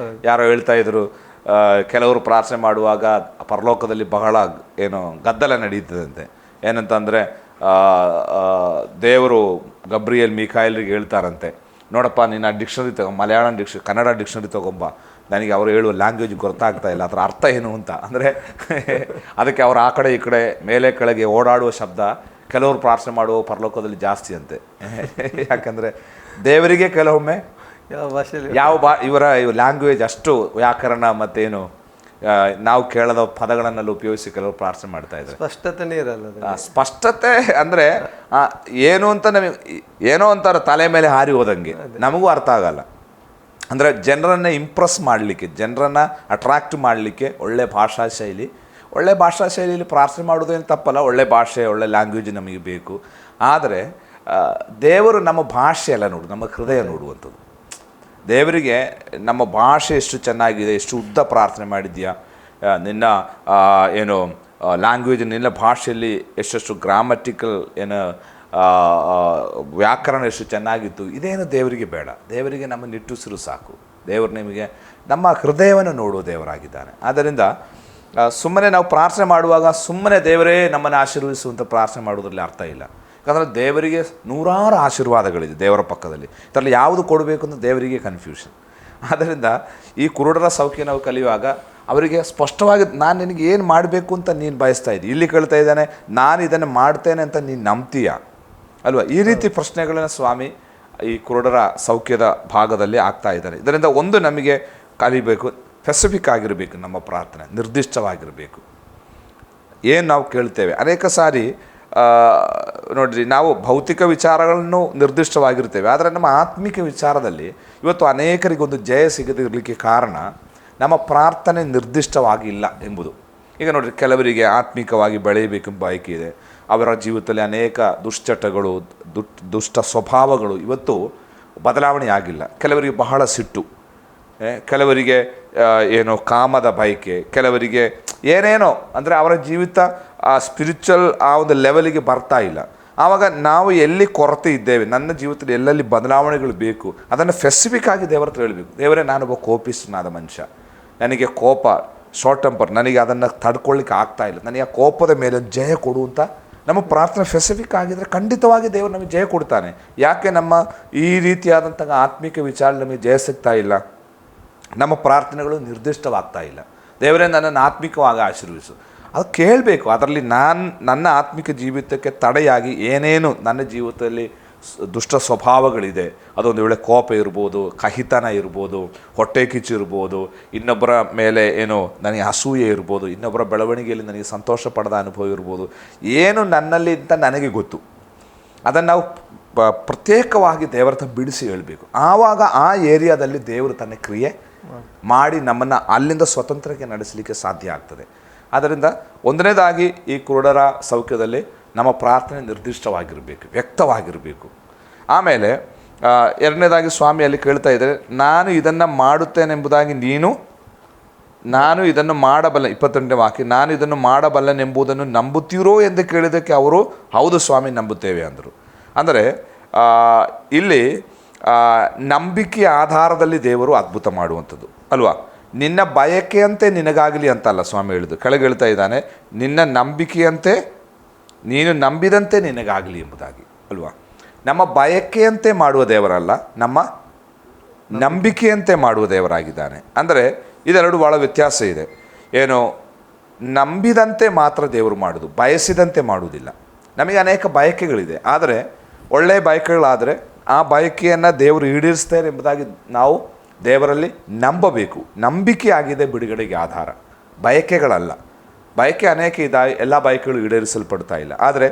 ಯಾರೋ ಹೇಳ್ತಾ ಇದ್ರು, ಕೆಲವರು ಪ್ರಾರ್ಥನೆ ಮಾಡುವಾಗ ಪರಲೋಕದಲ್ಲಿ ಬಹಳ ಗದ್ದಲ ನಡೀತದಂತೆ. ಏನಂತಂದರೆ ದೇವರು ಗಬ್ರಿಯಲ್ ಮೀಕಾಯಲ್ರಿಗೆ ಹೇಳ್ತಾರಂತೆ, ನೋಡಪ್ಪ ನಿನ್ನ ಡಿಕ್ಷನರಿ ಮಲಯಾಳಂ ಕನ್ನಡ ಡಿಕ್ಷನರಿ ತೊಗೊಂಬ, ನನಗೆ ಅವರು ಹೇಳುವ ಲ್ಯಾಂಗ್ವೇಜ್ ಗೊತ್ತಾಗ್ತಾ ಇಲ್ಲ, ಅದರ ಅರ್ಥ ಏನು ಅಂತ. ಅಂದರೆ ಅದಕ್ಕೆ ಅವರು ಆ ಕಡೆ ಈ ಕಡೆ ಮೇಲೆ ಕೆಳಗೆ ಓಡಾಡುವ ಶಬ್ದ ಕೆಲವರು ಪ್ರಾರ್ಥನೆ ಮಾಡುವ ಪರಲೋಕದಲ್ಲಿ ಜಾಸ್ತಿ ಅಂತೆ. ಯಾಕಂದರೆ ದೇವರಿಗೆ ಕೆಲವೊಮ್ಮೆ ಇವರ ಲ್ಯಾಂಗ್ವೇಜ್ ಅಷ್ಟು ವ್ಯಾಕರಣ ಮತ್ತೇನು ನಾವು ಕೇಳದ ಪದಗಳನ್ನೆಲ್ಲ ಉಪಯೋಗಿಸಿ ಕೆಲವರು ಪ್ರಾರ್ಥನೆ ಮಾಡ್ತಾ ಇದ್ದಾರೆ. ಸ್ಪಷ್ಟತೆನೇ ಇರಲ್ಲ. ಸ್ಪಷ್ಟತೆ ಅಂದರೆ ಏನು ಅಂತ ನಮಗೆ ಏನೋ ಅಂತಾರೆ, ತಲೆ ಮೇಲೆ ಹಾರಿ ಹೋದಂಗೆ, ನಮಗೂ ಅರ್ಥ ಆಗಲ್ಲ. ಅಂದರೆ ಜನರನ್ನು ಇಂಪ್ರೆಸ್ ಮಾಡಲಿಕ್ಕೆ, ಜನರನ್ನು ಅಟ್ರಾಕ್ಟ್ ಮಾಡಲಿಕ್ಕೆ ಒಳ್ಳೆ ಭಾಷಾ ಶೈಲಿ, ಒಳ್ಳೆ ಭಾಷಾ ಶೈಲಿಯಲ್ಲಿ ಪ್ರಾರ್ಥನೆ ಮಾಡೋದೇನು ತಪ್ಪಲ್ಲ, ಒಳ್ಳೆ ಭಾಷೆ ಒಳ್ಳೆ ಲ್ಯಾಂಗ್ವೇಜ್ ನಮಗೆ ಬೇಕು. ಆದರೆ ದೇವರು ನಮ್ಮ ಭಾಷೆ ಎಲ್ಲ ನೋಡು, ನಮ್ಮ ಹೃದಯ ನೋಡುವಂಥದ್ದು. ದೇವರಿಗೆ ನಮ್ಮ ಭಾಷೆ ಎಷ್ಟು ಚೆನ್ನಾಗಿದೆ, ಎಷ್ಟು ಉದ್ದ ಪ್ರಾರ್ಥನೆ ಮಾಡಿದ್ಯಾ, ನಿನ್ನ ಏನು ಲ್ಯಾಂಗ್ವೇಜ್, ನಿನ್ನ ಭಾಷೆಯಲ್ಲಿ ಎಷ್ಟೆಷ್ಟು ಗ್ರಾಮಟಿಕಲ್ ಏನು ವ್ಯಾಕರಣ ಎಷ್ಟು ಚೆನ್ನಾಗಿತ್ತು, ಇದೇನು ದೇವರಿಗೆ ಬೇಡ. ದೇವರಿಗೆ ನಮ್ಮ ನಿಟ್ಟುಸಿರು ಸಾಕು. ದೇವರು ನಿಮಗೆ ನಮ್ಮ ಹೃದಯವನ್ನು ನೋಡುವ ದೇವರಾಗಿದ್ದಾನೆ. ಆದ್ದರಿಂದ ಸುಮ್ಮನೆ ನಾವು ಪ್ರಾರ್ಥನೆ ಮಾಡುವಾಗ ಸುಮ್ಮನೆ ದೇವರೇ ನಮ್ಮನ್ನು ಆಶೀರ್ವದಿಸುವಂಥ ಪ್ರಾರ್ಥನೆ ಮಾಡೋದ್ರಲ್ಲಿ ಅರ್ಥ ಇಲ್ಲ. ಯಾಕಂದರೆ ದೇವರಿಗೆ ನೂರಾರು ಆಶೀರ್ವಾದಗಳಿದೆ ದೇವರ ಪಕ್ಕದಲ್ಲಿ. ಇದರಲ್ಲಿ ಯಾವುದು ಕೊಡಬೇಕು ಅಂತ ದೇವರಿಗೆ ಕನ್ಫ್ಯೂಷನ್. ಆದ್ದರಿಂದ ಈ ಕುರುಡರ ಸೌಖ್ಯ ನಾವು ಕಲಿಯುವಾಗ ಅವರಿಗೆ ಸ್ಪಷ್ಟವಾಗಿ ನಾನು ನಿನಗೆ ಏನು ಮಾಡಬೇಕು ಅಂತ ನೀನು ಬಯಸ್ತಾ ಇದ್ದಿ, ಇಲ್ಲಿ ಕೇಳ್ತಾ ಇದ್ದಾನೆ ನಾನು ಇದನ್ನು ಮಾಡ್ತೇನೆ ಅಂತ ನೀನು ನಂಬ್ತೀಯ ಅಲ್ವಾ? ಈ ರೀತಿ ಪ್ರಶ್ನೆಗಳನ್ನು ಸ್ವಾಮಿ ಈ ಕುರುಡರ ಸೌಖ್ಯದ ಭಾಗದಲ್ಲಿ ಆಗ್ತಾ ಇದ್ದಾರೆ. ಇದರಿಂದ ಒಂದು ನಮಗೆ ಕಲಿಬೇಕು, ಸ್ಪೆಸಿಫಿಕ್ ಆಗಿರಬೇಕು, ನಮ್ಮ ಪ್ರಾರ್ಥನೆ ನಿರ್ದಿಷ್ಟವಾಗಿರಬೇಕು. ಏನು ನಾವು ಕೇಳ್ತೇವೆ ಅನೇಕ ಸಾರಿ ನೋಡಿರಿ, ನಾವು ಭೌತಿಕ ವಿಚಾರಗಳನ್ನು ನಿರ್ದಿಷ್ಟವಾಗಿರ್ತೇವೆ, ಆದರೆ ನಮ್ಮ ಆತ್ಮಿಕ ವಿಚಾರದಲ್ಲಿ ಇವತ್ತು ಅನೇಕರಿಗೊಂದು ಜಯ ಸಿಗದಿರಲಿಕ್ಕೆ ಕಾರಣ ನಮ್ಮ ಪ್ರಾರ್ಥನೆ ನಿರ್ದಿಷ್ಟವಾಗಿಲ್ಲ ಎಂಬುದು. ಈಗ ನೋಡಿರಿ, ಕೆಲವರಿಗೆ ಆತ್ಮಿಕವಾಗಿ ಬೆಳೆಯಬೇಕೆಂಬ ಬಯಕೆ ಇದೆ, ಅವರ ಜೀವಿತದಲ್ಲಿ ಅನೇಕ ದುಶ್ಚಟಗಳು ದುಷ್ಟ ಸ್ವಭಾವಗಳು ಇವತ್ತು ಬದಲಾವಣೆ ಆಗಿಲ್ಲ. ಕೆಲವರಿಗೆ ಬಹಳ ಸಿಟ್ಟು, ಕೆಲವರಿಗೆ ಏನೋ ಕಾಮದ ಬಯಕೆ, ಕೆಲವರಿಗೆ ಏನೇನೋ, ಅಂದರೆ ಅವರ ಜೀವಿತ ಆ ಸ್ಪಿರಿಚುವಲ್ ಆ ಒಂದು ಲೆವೆಲಿಗೆ ಬರ್ತಾ ಇಲ್ಲ. ಆವಾಗ ನಾವು ಎಲ್ಲಿ ಕೊರತೆ ಇದ್ದೇವೆ, ನನ್ನ ಜೀವಿತದಲ್ಲಿ ಎಲ್ಲೆಲ್ಲಿ ಬದಲಾವಣೆಗಳು ಬೇಕು ಅದನ್ನು ಸ್ಪೆಸಿಫಿಕ್ ಆಗಿ ದೇವರ ಹತ್ರ ಹೇಳಬೇಕು. ದೇವರೇ, ನಾನೊಬ್ಬ ಕೋಪಿಸ್ಟನಾದ ಮನುಷ್ಯ, ನನಗೆ ಕೋಪ ಶಾರ್ಟ್ ಟೆಂಪರ್, ನನಗೆ ಅದನ್ನು ತಡ್ಕೊಳ್ಳಿಕ್ಕೆ ಆಗ್ತಾ ಇಲ್ಲ, ನನಗೆ ಆ ಕೋಪದ ಮೇಲೆ ಜಯ ಕೊಡುವಂಥ ನಮ್ಮ ಪ್ರಾರ್ಥನೆ ಸ್ಪೆಸಿಫಿಕ್ ಆಗಿದ್ದರೆ ಖಂಡಿತವಾಗಿ ದೇವರು ನಮಗೆ ಜಯ ಕೊಡ್ತಾನೆ. ಯಾಕೆ ನಮ್ಮ ಈ ರೀತಿಯಾದಂತಹ ಆತ್ಮಿಕ ವಿಚಾರ ನಮಗೆ ಜಯ ಸಿಗ್ತಾ ಇಲ್ಲ? ನಮ್ಮ ಪ್ರಾರ್ಥನೆಗಳು ನಿರ್ದಿಷ್ಟವಾಗ್ತಾ ಇಲ್ಲ. ದೇವರೇ ನನ್ನನ್ನು ಆತ್ಮಿಕವಾಗಿ ಆಶೀರ್ವಿಸು, ಅದು ಕೇಳಬೇಕು. ಅದರಲ್ಲಿ ನನ್ನ ಆತ್ಮಿಕ ಜೀವಿತಕ್ಕೆ ತಡೆಯಾಗಿ ಏನೇನು ನನ್ನ ಜೀವಿತದಲ್ಲಿ ದುಷ್ಟ ಸ್ವಭಾವಗಳಿದೆ, ಅದೊಂದು ವೇಳೆ ಕೋಪ ಇರ್ಬೋದು, ಕಹಿತನ ಇರ್ಬೋದು, ಹೊಟ್ಟೆ ಕಿಚ್ಚು ಇರ್ಬೋದು, ಇನ್ನೊಬ್ಬರ ಮೇಲೆ ಏನೋ ನನಗೆ ಅಸೂಯೆ ಇರ್ಬೋದು, ಇನ್ನೊಬ್ಬರ ಬೆಳವಣಿಗೆಯಲ್ಲಿ ನನಗೆ ಸಂತೋಷ ಪಡೆದ ಅನುಭವ ಇರ್ಬೋದು, ಏನು ನನ್ನಲ್ಲಿ ಅಂತ ನನಗೆ ಗೊತ್ತು. ಅದನ್ನು ನಾವು ಪ್ರತ್ಯೇಕವಾಗಿ ದೇವರ ಹತ್ರ ಬಿಡಿಸಿ ಹೇಳಬೇಕು. ಆವಾಗ ಆ ಏರಿಯಾದಲ್ಲಿ ದೇವರು ತನ್ನ ಕ್ರಿಯೆ ಮಾಡಿ ನಮ್ಮನ್ನು ಅಲ್ಲಿಂದ ಸ್ವತಂತ್ರಕ್ಕೆ ನಡೆಸಲಿಕ್ಕೆ ಸಾಧ್ಯ ಆಗ್ತದೆ. ಆದ್ದರಿಂದ ಒಂದನೇದಾಗಿ ಈ ಕುರುಡರ ಸೌಖ್ಯದಲ್ಲಿ ನಮ್ಮ ಪ್ರಾರ್ಥನೆ ನಿರ್ದಿಷ್ಟವಾಗಿರಬೇಕು, ವ್ಯಕ್ತವಾಗಿರಬೇಕು. ಆಮೇಲೆ ಎರಡನೇದಾಗಿ ಸ್ವಾಮಿಯಲ್ಲಿ ಕೇಳ್ತಾ ಇದ್ದಾರೆ, ನಾನು ಇದನ್ನು ಮಾಡುತ್ತೇನೆಂಬುದಾಗಿ ನಾನು ಇದನ್ನು ಮಾಡಬಲ್ಲ, 28ನೇ ವಾಕ್ಯ, ನಾನು ಇದನ್ನು ಮಾಡಬಲ್ಲನೆಂಬುದನ್ನು ನಂಬುತ್ತೀರೋ ಎಂದು ಕೇಳಿದ್ದಕ್ಕೆ ಅವರು ಹೌದು ಸ್ವಾಮಿ ನಂಬುತ್ತೇವೆ ಅಂದರು. ಅಂದರೆ ಇಲ್ಲಿ ನಂಬಿಕೆಯ ಆಧಾರದಲ್ಲಿ ದೇವರು ಅದ್ಭುತ ಮಾಡುವಂಥದ್ದು ಅಲ್ವಾ? ನಿನ್ನ ಬಯಕೆಯಂತೆ ನಿನಗಾಗಲಿ ಅಂತಲ್ಲ ಸ್ವಾಮಿ ಹೇಳಿದ್ದು, ಕೆಳಗೆ ಹೇಳ್ತಾ ಇದ್ದಾನೆ, ನಿನ್ನ ನಂಬಿಕೆಯಂತೆ ನೀನು ನಂಬಿದಂತೆ ನಿನಗಾಗಲಿ ಎಂಬುದಾಗಿ ಅಲ್ವಾ? ನಮ್ಮ ಬಯಕೆಯಂತೆ ಮಾಡುವ ದೇವರಲ್ಲ, ನಮ್ಮ ನಂಬಿಕೆಯಂತೆ ಮಾಡುವ ದೇವರಾಗಿದ್ದಾನೆ. ಅಂದರೆ ಇದೆರಡು ಭಾಳ ವ್ಯತ್ಯಾಸ ಇದೆ. ಏನು, ನಂಬಿದಂತೆ ಮಾತ್ರ ದೇವರು ಮಾಡೋದು, ಬಯಸಿದಂತೆ ಮಾಡುವುದಿಲ್ಲ. ನಮಗೆ ಅನೇಕ ಬಯಕೆಗಳಿದೆ, ಆದರೆ ಒಳ್ಳೆಯ ಬಯಕೆಗಳಾದರೆ ಆ ಬಯಕೆಯನ್ನು ದೇವರು ಈಡೇರಿಸ್ತಾರೆ ಎಂಬುದಾಗಿ ನಾವು ದೇವರಲ್ಲಿ ನಂಬಬೇಕು. ನಂಬಿಕೆ ಆಗಿದೆ ಬಿಡುಗಡೆಗೆ ಆಧಾರ, ಬಯಕೆಗಳಲ್ಲ. ಬಯಕೆ ಅನೇಕ ಇದ್ದಾವೆ, ಎಲ್ಲ ಬಯಕೆಗಳು ಈಡೇರಿಸಲ್ಪಡ್ತಾ ಇಲ್ಲ. ಆದರೆ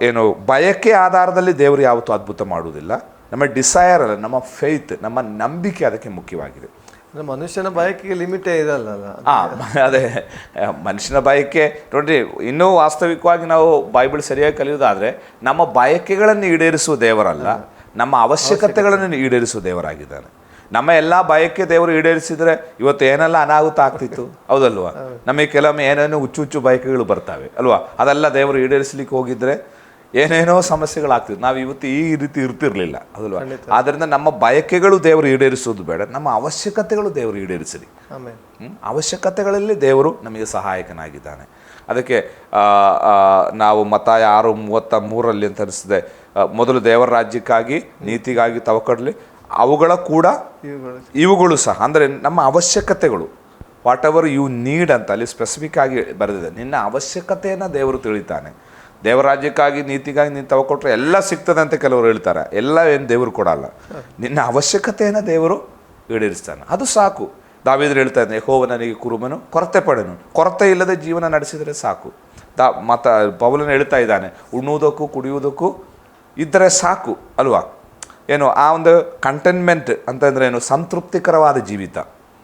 ಏನು ಬಯಕೆ ಆಧಾರದಲ್ಲಿ ದೇವರು ಯಾವತ್ತೂ ಅದ್ಭುತ ಮಾಡುವುದಿಲ್ಲ. ನಮ್ಮ ಡಿಸೈರ್ ಅಲ್ಲ, ನಮ್ಮ ಫೇತ್, ನಮ್ಮ ನಂಬಿಕೆ ಅದಕ್ಕೆ ಮುಖ್ಯವಾಗಿದೆ. ಮನುಷ್ಯನ ಬಯಕೆಗೆ ಲಿಮಿಟೇ ಇರಲ್ಲ. ಅದೇ ಮನುಷ್ಯನ ಬಯಕೆ ನೋಡ್ರಿ, ಇನ್ನೂ ವಾಸ್ತವಿಕವಾಗಿ ನಾವು ಬೈಬಲ್ ಸರಿಯಾಗಿ ಕಲಿಯೋದಾದರೆ ನಮ್ಮ ಬಯಕೆಗಳನ್ನು ಈಡೇರಿಸುವ ದೇವರಲ್ಲ, ನಮ್ಮ ಅವಶ್ಯಕತೆಗಳನ್ನು ಈಡೇರಿಸುವ ದೇವರಾಗಿದ್ದಾನೆ. ನಮ್ಮ ಎಲ್ಲ ಬಯಕೆ ದೇವರು ಈಡೇರಿಸಿದರೆ ಇವತ್ತು ಏನೆಲ್ಲ ಅನಾಹುತ ಆಗ್ತಿತ್ತು, ಹೌದಲ್ವಾ? ನಮಗೆ ಕೆಲವೊಮ್ಮೆ ಏನೇನೋ ಹುಚ್ಚು ಬಯಕೆಗಳು ಬರ್ತಾವೆ ಅಲ್ವಾ? ಅದೆಲ್ಲ ದೇವರು ಈಡೇರಿಸಲಿಕ್ಕೆ ಹೋಗಿದ್ರೆ ಏನೇನೋ ಸಮಸ್ಯೆಗಳಾಗ್ತಿತ್ತು, ನಾವು ಇವತ್ತು ಈ ರೀತಿ ಇರ್ತಿರ್ಲಿಲ್ಲ, ಹೌದಲ್ವಾ? ಆದ್ದರಿಂದ ನಮ್ಮ ಬಯಕೆಗಳು ದೇವರು ಈಡೇರಿಸೋದು ಬೇಡ, ನಮ್ಮ ಅವಶ್ಯಕತೆಗಳು ದೇವರು ಈಡೇರಿಸಲಿ. ಅವಶ್ಯಕತೆಗಳಲ್ಲಿ ದೇವರು ನಮಗೆ ಸಹಾಯಕನಾಗಿದ್ದಾನೆ. ಅದಕ್ಕೆ ನಾವು ಮತ್ತಾಯ 6:33 ಅಂತ ಅನಿಸ್ತದೆ, ಮೊದಲು ದೇವರ ರಾಜ್ಯಕ್ಕಾಗಿ ನೀತಿಗಾಗಿ ತವಕಡಲಿ, ಅವುಗಳ ಕೂಡ ಇವುಗಳು ಸಹ, ಅಂದರೆ ನಮ್ಮ ಅವಶ್ಯಕತೆಗಳು, ವಾಟ್ ಎವರ್ ಯು ನೀಡ್ ಅಂತ ಅಲ್ಲಿ ಸ್ಪೆಸಿಫಿಕ್ ಆಗಿ ಬರೆದಿದೆ. ನಿನ್ನ ಅವಶ್ಯಕತೆಯನ್ನು ದೇವರು ತಿಳಿತಾನೆ. ದೇವರ ರಾಜ್ಯಕ್ಕಾಗಿ ನೀತಿಗಾಗಿ ನೀನು ತವಕೊಟ್ರೆ ಎಲ್ಲ ಸಿಗ್ತದೆ ಅಂತ ಕೆಲವರು ಹೇಳ್ತಾರೆ. ಎಲ್ಲ ಏನು ದೇವರು ಕೊಡಲ್ಲ, ನಿನ್ನ ಅವಶ್ಯಕತೆಯನ್ನು ದೇವರು ಈಡೇರಿಸ್ತಾನೆ, ಅದು ಸಾಕು. ದಾವೀದರು ಹೇಳ್ತಾ ಇದ್ದಾನೆ, ಯೆಹೋವ ನನಗೆ ಕುರುಬನು, ಕೊರತೆ ಪಡೆನು, ಕೊರತೆ ಇಲ್ಲದೆ ಜೀವನ ನಡೆಸಿದರೆ ಸಾಕು. ಪೌಲನು ಹೇಳ್ತಾ ಇದ್ದಾನೆ, ಉಣ್ಣುವುದಕ್ಕೂ ಕುಡಿಯುವುದಕ್ಕೂ ಇದ್ದರೆ ಸಾಕು ಅಲ್ವಾ? ಏನು ಆ ಒಂದು ಕಂಟೆನ್ಮೆಂಟ್ ಅಂತಂದರೆ ಏನು, ಸಂತೃಪ್ತಿಕರವಾದ ಜೀವಿತ.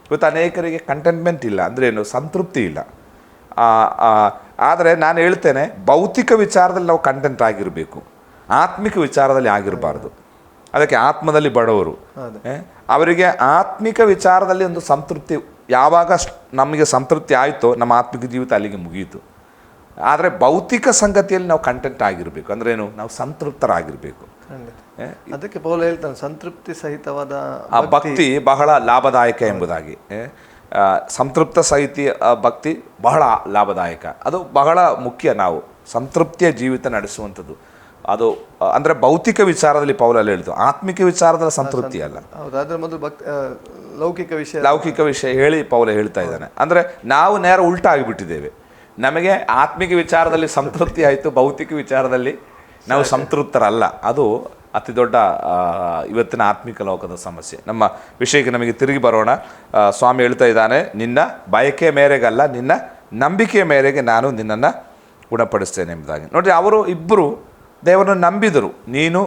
ಇವತ್ತು ಅನೇಕರಿಗೆ ಕಂಟೆನ್ಮೆಂಟ್ ಇಲ್ಲ, ಅಂದರೆ ಏನು, ಸಂತೃಪ್ತಿ ಇಲ್ಲ. ಆದರೆ ನಾನು ಹೇಳ್ತೇನೆ, ಭೌತಿಕ ವಿಚಾರದಲ್ಲಿ ನಾವು ಕಂಟೆಂಟ್ ಆಗಿರಬೇಕು, ಆತ್ಮಿಕ ವಿಚಾರದಲ್ಲಿ ಆಗಿರಬಾರ್ದು. ಅದಕ್ಕೆ ಆತ್ಮದಲ್ಲಿ ಬಡವರು ಅವರಿಗೆ ಆತ್ಮಿಕ ವಿಚಾರದಲ್ಲಿ ಒಂದು ಸಂತೃಪ್ತಿ, ಯಾವಾಗ ನಮಗೆ ಸಂತೃಪ್ತಿ ಆಯಿತೋ ನಮ್ಮ ಆತ್ಮಿಕ ಜೀವಿತ ಅಲ್ಲಿಗೆ ಮುಗಿಯಿತು. ಆದರೆ ಭೌತಿಕ ಸಂಗತಿಯಲ್ಲಿ ನಾವು ಕಂಟೆಂಟ್ ಆಗಿರಬೇಕು. ಅಂದ್ರೆ ಏನು? ನಾವು ಸಂತೃಪ್ತರಾಗಿರಬೇಕು. ಅದಕ್ಕೆ ಪೌಲ ಹೇಳ್ತಾನೆ, ಸಂತೃಪ್ತಿ ಸಹಿತವಾದ ಆ ಭಕ್ತಿ ಬಹಳ ಲಾಭದಾಯಕ ಎಂಬುದಾಗಿ. ಸಂತೃಪ್ತ ಸಹಿತ ಭಕ್ತಿ ಬಹಳ ಲಾಭದಾಯಕ, ಅದು ಬಹಳ ಮುಖ್ಯ. ನಾವು ಸಂತೃಪ್ತಿಯ ಜೀವಿತ ನಡೆಸುವಂಥದ್ದು ಅದು ಅಂದರೆ ಭೌತಿಕ ವಿಚಾರದಲ್ಲಿ ಪೌಲಲ್ಲಿ ಹೇಳಿತು, ಆತ್ಮಿಕ ವಿಚಾರದಲ್ಲಿ ಸಂತೃಪ್ತಿ ಅಲ್ಲ. ಅದ್ರ ಮೊದಲು ಲೌಕಿಕ ವಿಷಯ ಹೇಳಿ ಪೌಲ ಹೇಳ್ತಾ ಇದ್ದಾನೆ. ಅಂದರೆ ನಾವು ನೇರ ಉಲ್ಟಾ ಆಗಿಬಿಟ್ಟಿದ್ದೇವೆ. ನಮಗೆ ಆತ್ಮಿಕ ವಿಚಾರದಲ್ಲಿ ಸಂತೃಪ್ತಿ ಆಯಿತು, ಭೌತಿಕ ವಿಚಾರದಲ್ಲಿ ನಾವು ಸಂತೃಪ್ತರಲ್ಲ. ಅದು ಅತಿ ದೊಡ್ಡ ಇವತ್ತಿನ ಆತ್ಮಿಕ ಲೋಕದ ಸಮಸ್ಯೆ. ನಮ್ಮ ವಿಷಯಕ್ಕೆ ನಮಗೆ ತಿರುಗಿ ಬರೋಣ. ಸ್ವಾಮಿ ಹೇಳ್ತಾ ಇದ್ದಾನೆ, ನಿನ್ನ ಬಯಕೆ ಮೇರೆಗಲ್ಲ, ನಿನ್ನ ನಂಬಿಕೆಯ ಮೇರೆಗೆ ನಾನು ನಿನ್ನನ್ನು ಗುಣಪಡಿಸ್ತೇನೆ ಎಂಬುದಾಗಿ. ನೋಡಿ, ಅವರು ಇಬ್ಬರು ದೇವರನ್ನು ನಂಬಿದರು. ನೀನು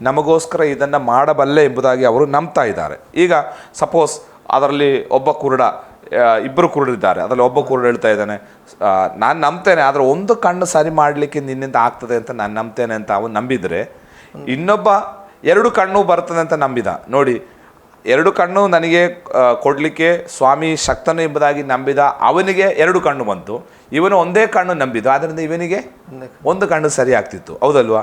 ನಮಗೋಸ್ಕರ ಇದನ್ನು ಮಾಡಬಲ್ಲೆ ಎಂಬುದಾಗಿ ಅವರು ನಂಬ್ತಾ ಇದ್ದಾರೆ. ಈಗ ಸಪೋಸ್ ಅದರಲ್ಲಿ ಒಬ್ಬ ಕುರುಡ, ಇಬ್ಬರು ಕುರುಡಿದ್ದಾರೆ, ಅದರಲ್ಲಿ ಒಬ್ಬ ಕುರುಡು ಹೇಳ್ತಾ ಇದ್ದಾನೆ, ನಾನು ನಂಬ್ತೇನೆ, ಆದರೆ ಒಂದು ಕಣ್ಣು ಸರಿ ಮಾಡಲಿಕ್ಕೆ ನಿನ್ನಿಂದ ಆಗ್ತದೆ ಅಂತ ನಾನು ನಂಬ್ತೇನೆ ಅಂತ ಅವನು ನಂಬಿದರೆ, ಇನ್ನೊಬ್ಬ 2 ಕಣ್ಣು ಬರ್ತದೆ ಅಂತ ನಂಬಿದ. ನೋಡಿ, 2 ಕಣ್ಣು ನನಗೆ ಕೊಡಲಿಕ್ಕೆ ಸ್ವಾಮಿ ಶಕ್ತನು ಎಂಬುದಾಗಿ ನಂಬಿದ ಅವನಿಗೆ 2 ಕಣ್ಣು ಬಂತು. ಇವನು ಒಂದೇ ಕಣ್ಣು ನಂಬಿದ, ಆದ್ದರಿಂದ ಇವನಿಗೆ 1 ಕಣ್ಣು ಸರಿ ಆಗ್ತಿತ್ತು. ಹೌದಲ್ವಾ?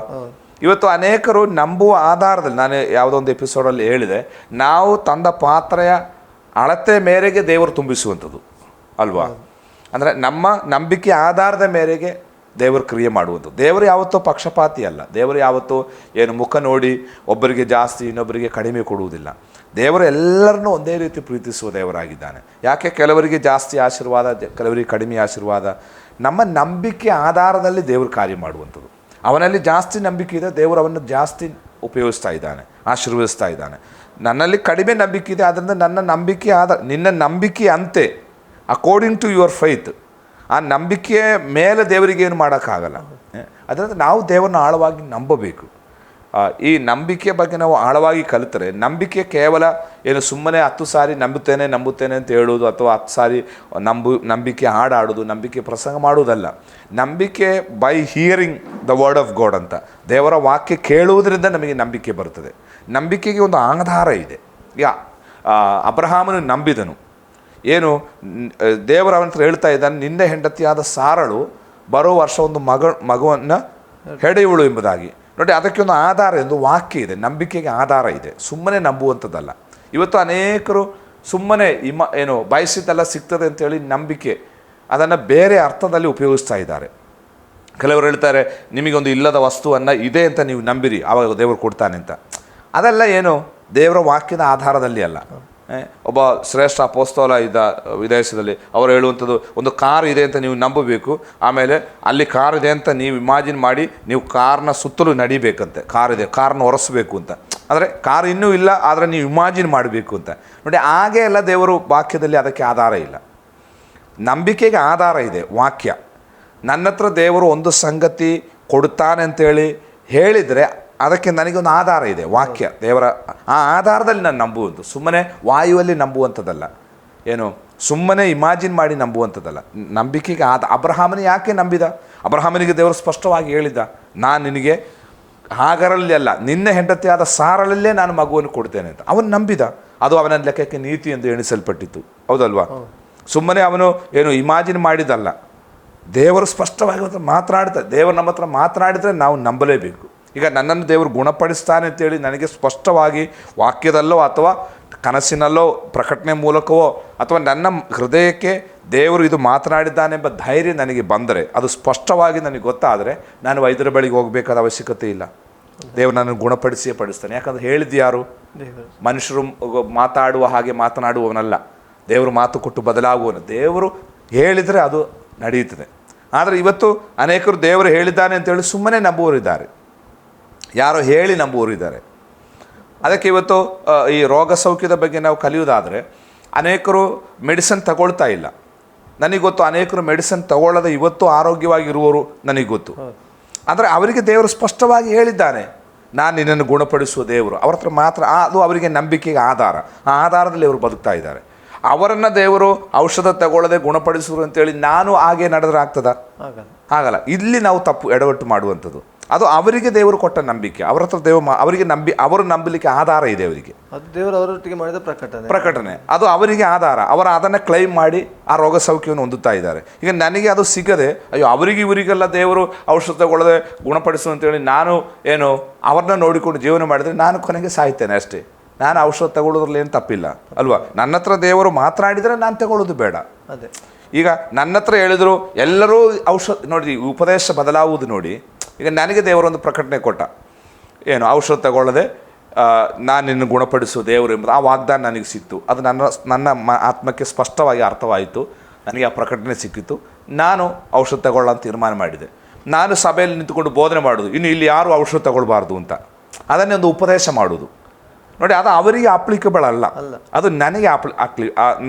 ಇವತ್ತು ಅನೇಕರು ನಂಬುವ ಆಧಾರದಲ್ಲಿ, ನಾನು ಯಾವುದೋ ಒಂದು ಎಪಿಸೋಡಲ್ಲಿ ಹೇಳಿದೆ, ನಾವು ತಂದ ಪಾತ್ರೆಯ ಅಳತೆ ಮೇರೆಗೆ ದೇವರು ತುಂಬಿಸುವಂಥದ್ದು ಅಲ್ವಾ? ಅಂದರೆ ನಮ್ಮ ನಂಬಿಕೆ ಆಧಾರದ ಮೇರೆಗೆ ದೇವರು ಕ್ರಿಯೆ ಮಾಡುವಂಥದ್ದು. ದೇವರು ಯಾವತ್ತೂ ಪಕ್ಷಪಾತಿ ಅಲ್ಲ. ದೇವರು ಯಾವತ್ತೂ ಏನು ಮುಖ ನೋಡಿ ಒಬ್ಬರಿಗೆ ಜಾಸ್ತಿ ಇನ್ನೊಬ್ಬರಿಗೆ ಕಡಿಮೆ ಕೊಡುವುದಿಲ್ಲ. ದೇವರು ಎಲ್ಲರನ್ನೂ ಒಂದೇ ರೀತಿ ಪ್ರೀತಿಸುವ ದೇವರಾಗಿದ್ದಾನೆ. ಯಾಕೆ ಕೆಲವರಿಗೆ ಜಾಸ್ತಿ ಆಶೀರ್ವಾದ, ಕೆಲವರಿಗೆ ಕಡಿಮೆ ಆಶೀರ್ವಾದ? ನಮ್ಮ ನಂಬಿಕೆ ಆಧಾರದಲ್ಲಿ ದೇವರು ಕಾರ್ಯ ಮಾಡುವಂಥದ್ದು. ಅವನಲ್ಲಿ ಜಾಸ್ತಿ ನಂಬಿಕೆ ಇದೆ, ದೇವರು ಅವನ್ನು ಜಾಸ್ತಿ ಉಪಯೋಗಿಸ್ತಾ ಇದ್ದಾನೆ, ಆಶೀರ್ವದಿಸ್ತಾ ಇದ್ದಾನೆ. ನನ್ನಲ್ಲಿ ಕಡಿಮೆ ನಂಬಿಕೆ ಇದೆ, ಆದ್ದರಿಂದ ನನ್ನ ನಂಬಿಕೆ ನಿನ್ನ ನಂಬಿಕೆ ಅಂತೆ, ಅಕಾರ್ಡಿಂಗ್ ಟು ಯುವರ್ ಫೈತ್. ಆ ನಂಬಿಕೆಯ ಮೇಲೆ ದೇವರಿಗೆ ಏನು ಮಾಡೋಕ್ಕಾಗಲ್ಲ. ಅದರಿಂದ ನಾವು ದೇವರನ್ನ ಆಳವಾಗಿ ನಂಬಬೇಕು. ಈ ನಂಬಿಕೆ ಬಗ್ಗೆ ನಾವು ಆಳವಾಗಿ ಕಲಿತರೆ, ನಂಬಿಕೆ ಕೇವಲ ಏನು ಸುಮ್ಮನೆ 10 ಸಾರಿ ನಂಬುತ್ತೇನೆ ಅಂತ ಹೇಳೋದು, ಅಥವಾ 10 ಸಾರಿ ನಂಬಿಕೆ ಹಾಡಾಡೋದು, ನಂಬಿಕೆ ಪ್ರಸಂಗ ಮಾಡುವುದಲ್ಲ. ನಂಬಿಕೆ by hearing the word of god ಅಂತ, ದೇವರ ವಾಕ್ಯ ಕೇಳುವುದರಿಂದ ನಮಗೆ ನಂಬಿಕೆ ಬರ್ತದೆ. ನಂಬಿಕೆಗೆ ಒಂದು ಆಧಾರ ಇದೆ. ಅಬ್ರಹಾಮನು ನಂಬಿದನು. ಏನು ದೇವರ ಅವನ ಹೇಳ್ತಾ ಇದ್ದಾನೆ, ನಿನ್ನೆ ಹೆಂಡತಿಯಾದ ಸಾರಳು ಬರೋ ವರ್ಷ ಒಂದು ಮಗುವನ್ನು ಹೆಡೆಯುವಳು ಎಂಬುದಾಗಿ. ನೋಡಿ, ಅದಕ್ಕೆ ಒಂದು ಆಧಾರ, ಒಂದು ವಾಕ್ಯ ಇದೆ, ನಂಬಿಕೆಗೆ ಆಧಾರ ಇದೆ, ಸುಮ್ಮನೆ ನಂಬುವಂಥದ್ದಲ್ಲ. ಇವತ್ತು ಅನೇಕರು ಸುಮ್ಮನೆ ಬಯಸಿದ್ದೆಲ್ಲ ಸಿಗ್ತದೆ ಅಂತೇಳಿ ನಂಬಿಕೆ ಅದನ್ನು ಬೇರೆ ಅರ್ಥದಲ್ಲಿ ಉಪಯೋಗಿಸ್ತಾ ಇದ್ದಾರೆ. ಕೆಲವರು ಹೇಳ್ತಾರೆ, ನಿಮಗೊಂದು ಇಲ್ಲದ ವಸ್ತುವನ್ನು ಇದೆ ಅಂತ ನೀವು ನಂಬಿರಿ, ಆವಾಗ ದೇವರು ಕೊಡ್ತಾನೆ ಅಂತ. ಅದೆಲ್ಲ ಏನು ದೇವರ ವಾಕ್ಯದ ಆಧಾರದಲ್ಲಿ ಅಲ್ಲ. ಒಬ್ಬ ಶ್ರೇಷ್ಠ ಅಪೊಸ್ತಲ ಇದ್ದ ವಿದೇಶದಲ್ಲಿ, ಅವರು ಹೇಳುವಂಥದ್ದು, ಒಂದು ಕಾರ್ ಇದೆ ಅಂತ ನೀವು ನಂಬಬೇಕು, ಆಮೇಲೆ ಅಲ್ಲಿ ಕಾರ್ ಇದೆ ಅಂತ ನೀವು ಇಮ್ಯಾಜಿನ್ ಮಾಡಿ ನೀವು ಕಾರ್ನ ಸುತ್ತಲೂ ನಡಿಬೇಕಂತೆ. ಕಾರ್ ಇದೆ, ಕಾರ್ನ ಒರೆಸಬೇಕು ಅಂತ. ಅಂದರೆ ಕಾರ್ ಇನ್ನೂ ಇಲ್ಲ, ಆದರೆ ನೀವು ಇಮ್ಯಾಜಿನ್ ಮಾಡಬೇಕು ಅಂತ. ನೋಡಿ, ಹಾಗೆ ಎಲ್ಲ ದೇವರು ವಾಕ್ಯದಲ್ಲಿ ಅದಕ್ಕೆ ಆಧಾರ ಇಲ್ಲ. ನಂಬಿಕೆಗೆ ಆಧಾರ ಇದೆ ವಾಕ್ಯ. ನನ್ನ ಹತ್ರ ದೇವರು ಒಂದು ಸಂಗತಿ ಕೊಡುತ್ತಾನೆ ಅಂತೇಳಿ ಹೇಳಿದರೆ ಅದಕ್ಕೆ ನನಗೊಂದು ಆಧಾರ ಇದೆ, ವಾಕ್ಯ, ದೇವರ ಆ ಆಧಾರದಲ್ಲಿ ನಾನು ನಂಬುವುದು. ಸುಮ್ಮನೆ ವಾಯುವಲ್ಲಿ ನಂಬುವಂಥದ್ದಲ್ಲ, ಸುಮ್ಮನೆ ಇಮ್ಯಾಜಿನ್ ಮಾಡಿ ನಂಬುವಂಥದ್ದಲ್ಲ. ನಂಬಿಕೆಗೆ ಅಬ್ರಹಾಮನ ಯಾಕೆ ನಂಬಿದ? ಅಬ್ರಹಾಮನಿಗೆ ದೇವರು ಸ್ಪಷ್ಟವಾಗಿ ಹೇಳಿದ, ನಾನು ನಿನಗೆ ಹಾಗರಲ್ಲಿ ಅಲ್ಲ, ನಿನ್ನ ಹೆಂಡತಿಯಾದ ಸಾರಳಲ್ಲೇ ನಾನು ಮಗುವನ್ನು ಕೊಡ್ತೇನೆ ಅಂತ. ಅವನು ನಂಬಿದ. ಅದು ಅವನ ಲೆಕ್ಕಕ್ಕೆ ನೀತಿ ಎಂದು ಎಣಿಸಲ್ಪಟ್ಟಿತ್ತು. ಹೌದಲ್ವಾ? ಸುಮ್ಮನೆ ಅವನು ಇಮ್ಯಾಜಿನ್ ಮಾಡಿದಲ್ಲ. ದೇವರು ಸ್ಪಷ್ಟವಾಗಿ ಮಾತನಾಡ್ತಾರೆ. ದೇವರು ನಮ್ಮ ಹತ್ರ ಮಾತನಾಡಿದರೆ ನಾವು ನಂಬಲೇಬೇಕು. ಈಗ ನನ್ನನ್ನು ದೇವರು ಗುಣಪಡಿಸ್ತಾನೆ ಅಂತೇಳಿ ನನಗೆ ಸ್ಪಷ್ಟವಾಗಿ ವಾಕ್ಯದಲ್ಲೋ ಅಥವಾ ಕನಸಿನಲ್ಲೋ ಪ್ರಕಟಣೆ ಮೂಲಕವೋ ಅಥವಾ ನನ್ನ ಹೃದಯಕ್ಕೆ ದೇವರು ಇದು ಮಾತನಾಡಿದ್ದಾನೆಂಬ ಧೈರ್ಯ ನನಗೆ ಬಂದರೆ, ಅದು ಸ್ಪಷ್ಟವಾಗಿ ನನಗೆ ಗೊತ್ತಾದರೆ, ನಾನು ವೈದ್ಯರ ಬಳಿಗೆ ಹೋಗಬೇಕಾದ ಅವಶ್ಯಕತೆ ಇಲ್ಲ. ದೇವರು ನನ್ನನ್ನು ಗುಣಪಡಿಸಿಯೇ ಪಡಿಸ್ತಾನೆ. ಯಾಕಂದರೆ ಹೇಳಿದ್ದು ಯಾರು? ಮನುಷ್ಯರು ಮಾತಾಡುವ ಹಾಗೆ ಮಾತನಾಡುವವನಲ್ಲ, ದೇವರು ಮಾತು ಕೊಟ್ಟು ಬದಲಾಗುವನು. ದೇವರು ಹೇಳಿದರೆ ಅದು ನಡೆಯುತ್ತದೆ. ಆದರೆ ಇವತ್ತು ಅನೇಕರು ದೇವರು ಹೇಳಿದ್ದಾನೆ ಅಂತೇಳಿ ಸುಮ್ಮನೆ ನಂಬುವವರಿದ್ದಾರೆ, ಯಾರೋ ಹೇಳಿ ನಂಬುವವರಿದ್ದಾರೆ. ಅದಕ್ಕೆ ಇವತ್ತು ಈ ರೋಗ ಸೌಖ್ಯದ ಬಗ್ಗೆ ನಾವು ಕಲಿಯೋದಾದರೆ, ಅನೇಕರು ಮೆಡಿಸಿನ್ ತಗೊಳ್ತಾ ಇಲ್ಲ. ನನಗೆ ಗೊತ್ತು, ಅನೇಕರು ಮೆಡಿಸಿನ್ ತಗೊಳ್ಳದೆ ಇವತ್ತು ಆರೋಗ್ಯವಾಗಿರುವವರು ನನಗೆ ಗೊತ್ತು. ಆದರೆ ಅವರಿಗೆ ದೇವರು ಸ್ಪಷ್ಟವಾಗಿ ಹೇಳಿದ್ದಾನೆ, ನಾನು ನಿನ್ನನ್ನು ಗುಣಪಡಿಸುವ ದೇವರು. ಅವ್ರ ಹತ್ರ ಮಾತ್ರ ಅದು ಅವರಿಗೆ ನಂಬಿಕೆಗೆ ಆಧಾರ. ಆ ಆಧಾರದಲ್ಲಿ ಅವರು ಬದುಕ್ತಾ ಇದ್ದಾರೆ. ಅವರನ್ನು ದೇವರು ಔಷಧ ತಗೊಳ್ಳದೆ ಗುಣಪಡಿಸಿದ್ರು ಅಂತೇಳಿ ನಾನು ಹಾಗೆ ನಡೆದ್ರೆ ಆಗ್ತದ? ಆಗಲ್ಲ. ಇಲ್ಲಿ ನಾವು ತಪ್ಪು ಎಡವಟ್ಟು ಮಾಡುವಂಥದ್ದು. ಅದು ಅವರಿಗೆ ದೇವರು ಕೊಟ್ಟ ನಂಬಿಕೆ, ಅವರ ಹತ್ರ ಅವರಿಗೆ ಅವರು ನಂಬಲಿಕ್ಕೆ ಆಧಾರ ಇದೆ. ಅವರಿಗೆ ಅದು ದೇವರು ಅವರೊಟ್ಟಿಗೆ ಮಾಡಿದ ಪ್ರಕಟಣೆ, ಅದು ಅವರಿಗೆ ಆಧಾರ. ಅವರು ಅದನ್ನು ಕ್ಲೈಮ್ ಮಾಡಿ ಆ ರೋಗ ಸೌಖ್ಯವನ್ನು ಹೊಂದುತ್ತಾ ಇದ್ದಾರೆ. ಈಗ ನನಗೆ ಅದು ಸಿಗದೆ, ಅಯ್ಯೋ ಅವರಿಗೆ ಇವರಿಗೆಲ್ಲ ದೇವರು ಔಷಧ ತಗೊಳ್ಳದೆ ಗುಣಪಡಿಸು ಅಂತೇಳಿ ನಾನು ಏನು ಅವ್ರನ್ನ ನೋಡಿಕೊಂಡು ಜೀವನ ಮಾಡಿದರೆ ನಾನು ಕೊನೆಗೆ ಸಾಯ್ತೇನೆ ಅಷ್ಟೇ. ನಾನು ಔಷಧ ತಗೊಳ್ಳೋದ್ರಲ್ಲಿ ಏನು ತಪ್ಪಿಲ್ಲ ಅಲ್ವಾ? ನನ್ನ ಹತ್ರ ದೇವರು ಮಾತನಾಡಿದರೆ ನಾನು ತಗೊಳ್ಳೋದು ಬೇಡ. ಅದೇ ಈಗ ನನ್ನ ಹತ್ರ ಹೇಳಿದ್ರು ಎಲ್ಲರೂ ಔಷಧ ನೋಡಿ, ಉಪದೇಶ ಬದಲಾಗುವುದು ನೋಡಿ. ಈಗ ನನಗೆ ದೇವರೊಂದು ಪ್ರಕಟಣೆ ಕೊಟ್ಟ, ಏನು ಔಷಧ ತಗೊಳ್ಳದೆ ನಾನು ನಿನ್ನ ಗುಣಪಡಿಸು ದೇವರು ಎಂಬುದು ಆ ವಾಗ್ದಾನ ನನಗೆ ಸಿಕ್ತು. ಅದು ನನ್ನ ಆತ್ಮಕ್ಕೆ ಸ್ಪಷ್ಟವಾಗಿ ಅರ್ಥವಾಯಿತು. ನನಗೆ ಆ ಪ್ರಕಟಣೆ ಸಿಕ್ಕಿತು. ನಾನು ಔಷಧ ತಗೊಳ್ಳ ಅಂತ ತೀರ್ಮಾನ ಮಾಡಿದೆ. ನಾನು ಸಭೆಯಲ್ಲಿ ನಿಂತುಕೊಂಡು ಬೋಧನೆ ಮಾಡೋದು, ಇನ್ನು ಇಲ್ಲಿ ಯಾರು ಔಷಧ ತಗೊಳ್ಬಾರ್ದು ಅಂತ, ಅದನ್ನೇ ಒಂದು ಉಪದೇಶ ಮಾಡೋದು ನೋಡಿ. ಅದು ಅವರಿಗೆ ಅಪ್ಲಿಕಬಲ್ ಅಲ್ಲ, ಅದು ನನಗೆ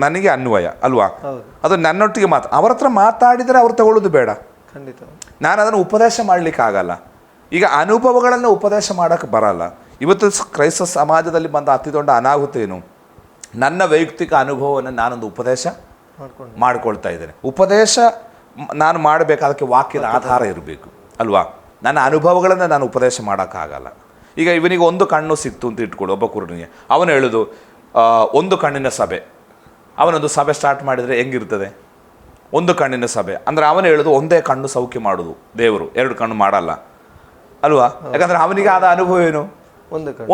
ನನಗೆ ಅನ್ವಯ ಅಲ್ವಾ? ಅದು ನನ್ನೊಟ್ಟಿಗೆ ಅವರ ಹತ್ರ ಮಾತಾಡಿದರೆ ಅವ್ರು ತಗೊಳ್ಳೋದು ಬೇಡ. ಖಂಡಿತ ನಾನು ಅದನ್ನು ಉಪದೇಶ ಮಾಡಲಿಕ್ಕೆ ಆಗಲ್ಲ. ಈಗ ಅನುಭವಗಳನ್ನು ಉಪದೇಶ ಮಾಡೋಕ್ಕೆ ಬರಲ್ಲ. ಇವತ್ತು ಕ್ರೈಸ್ತ ಸಮಾಜದಲ್ಲಿ ಬಂದ ಅತಿ ದೊಡ್ಡ ಅನಾಹುತ ಏನು? ನನ್ನ ವೈಯಕ್ತಿಕ ಅನುಭವವನ್ನು ನಾನೊಂದು ಉಪದೇಶ ಮಾಡ್ಕೊಳ್ತಾ ಇದ್ದೇನೆ. ಉಪದೇಶ ನಾನು ಮಾಡಬೇಕಾದಕ್ಕೆ ವಾಕ್ಯದ ಆಧಾರ ಇರಬೇಕು ಅಲ್ವಾ? ನನ್ನ ಅನುಭವಗಳನ್ನು ನಾನು ಉಪದೇಶ ಮಾಡೋಕ್ಕಾಗಲ್ಲ. ಈಗ ಇವನಿಗೆ ಒಂದು ಕಣ್ಣು ಸಿಕ್ತು ಅಂತ ಇಟ್ಕೊಳ್ಳು, ಒಬ್ಬ ಕುರುಡನಿಗೆ. ಅವನು ಹೇಳೋದು ಒಂದು ಕಣ್ಣಿನ ಸಭೆ. ಅವನೊಂದು ಸಭೆ ಸ್ಟಾರ್ಟ್ ಮಾಡಿದರೆ ಹೆಂಗಿರ್ತದೆ? ಒಂದು ಕಣ್ಣಿನ ಸಭೆ ಅಂದರೆ ಅವನು ಹೇಳೋದು ಒಂದೇ ಕಣ್ಣು ಸೌಖ್ಯ ಮಾಡೋದು ದೇವರು, ಎರಡು ಕಣ್ಣು ಮಾಡಲ್ಲ ಅಲ್ವಾ? ಯಾಕಂದರೆ ಅವನಿಗೆ ಆದ ಅನುಭವ ಏನು?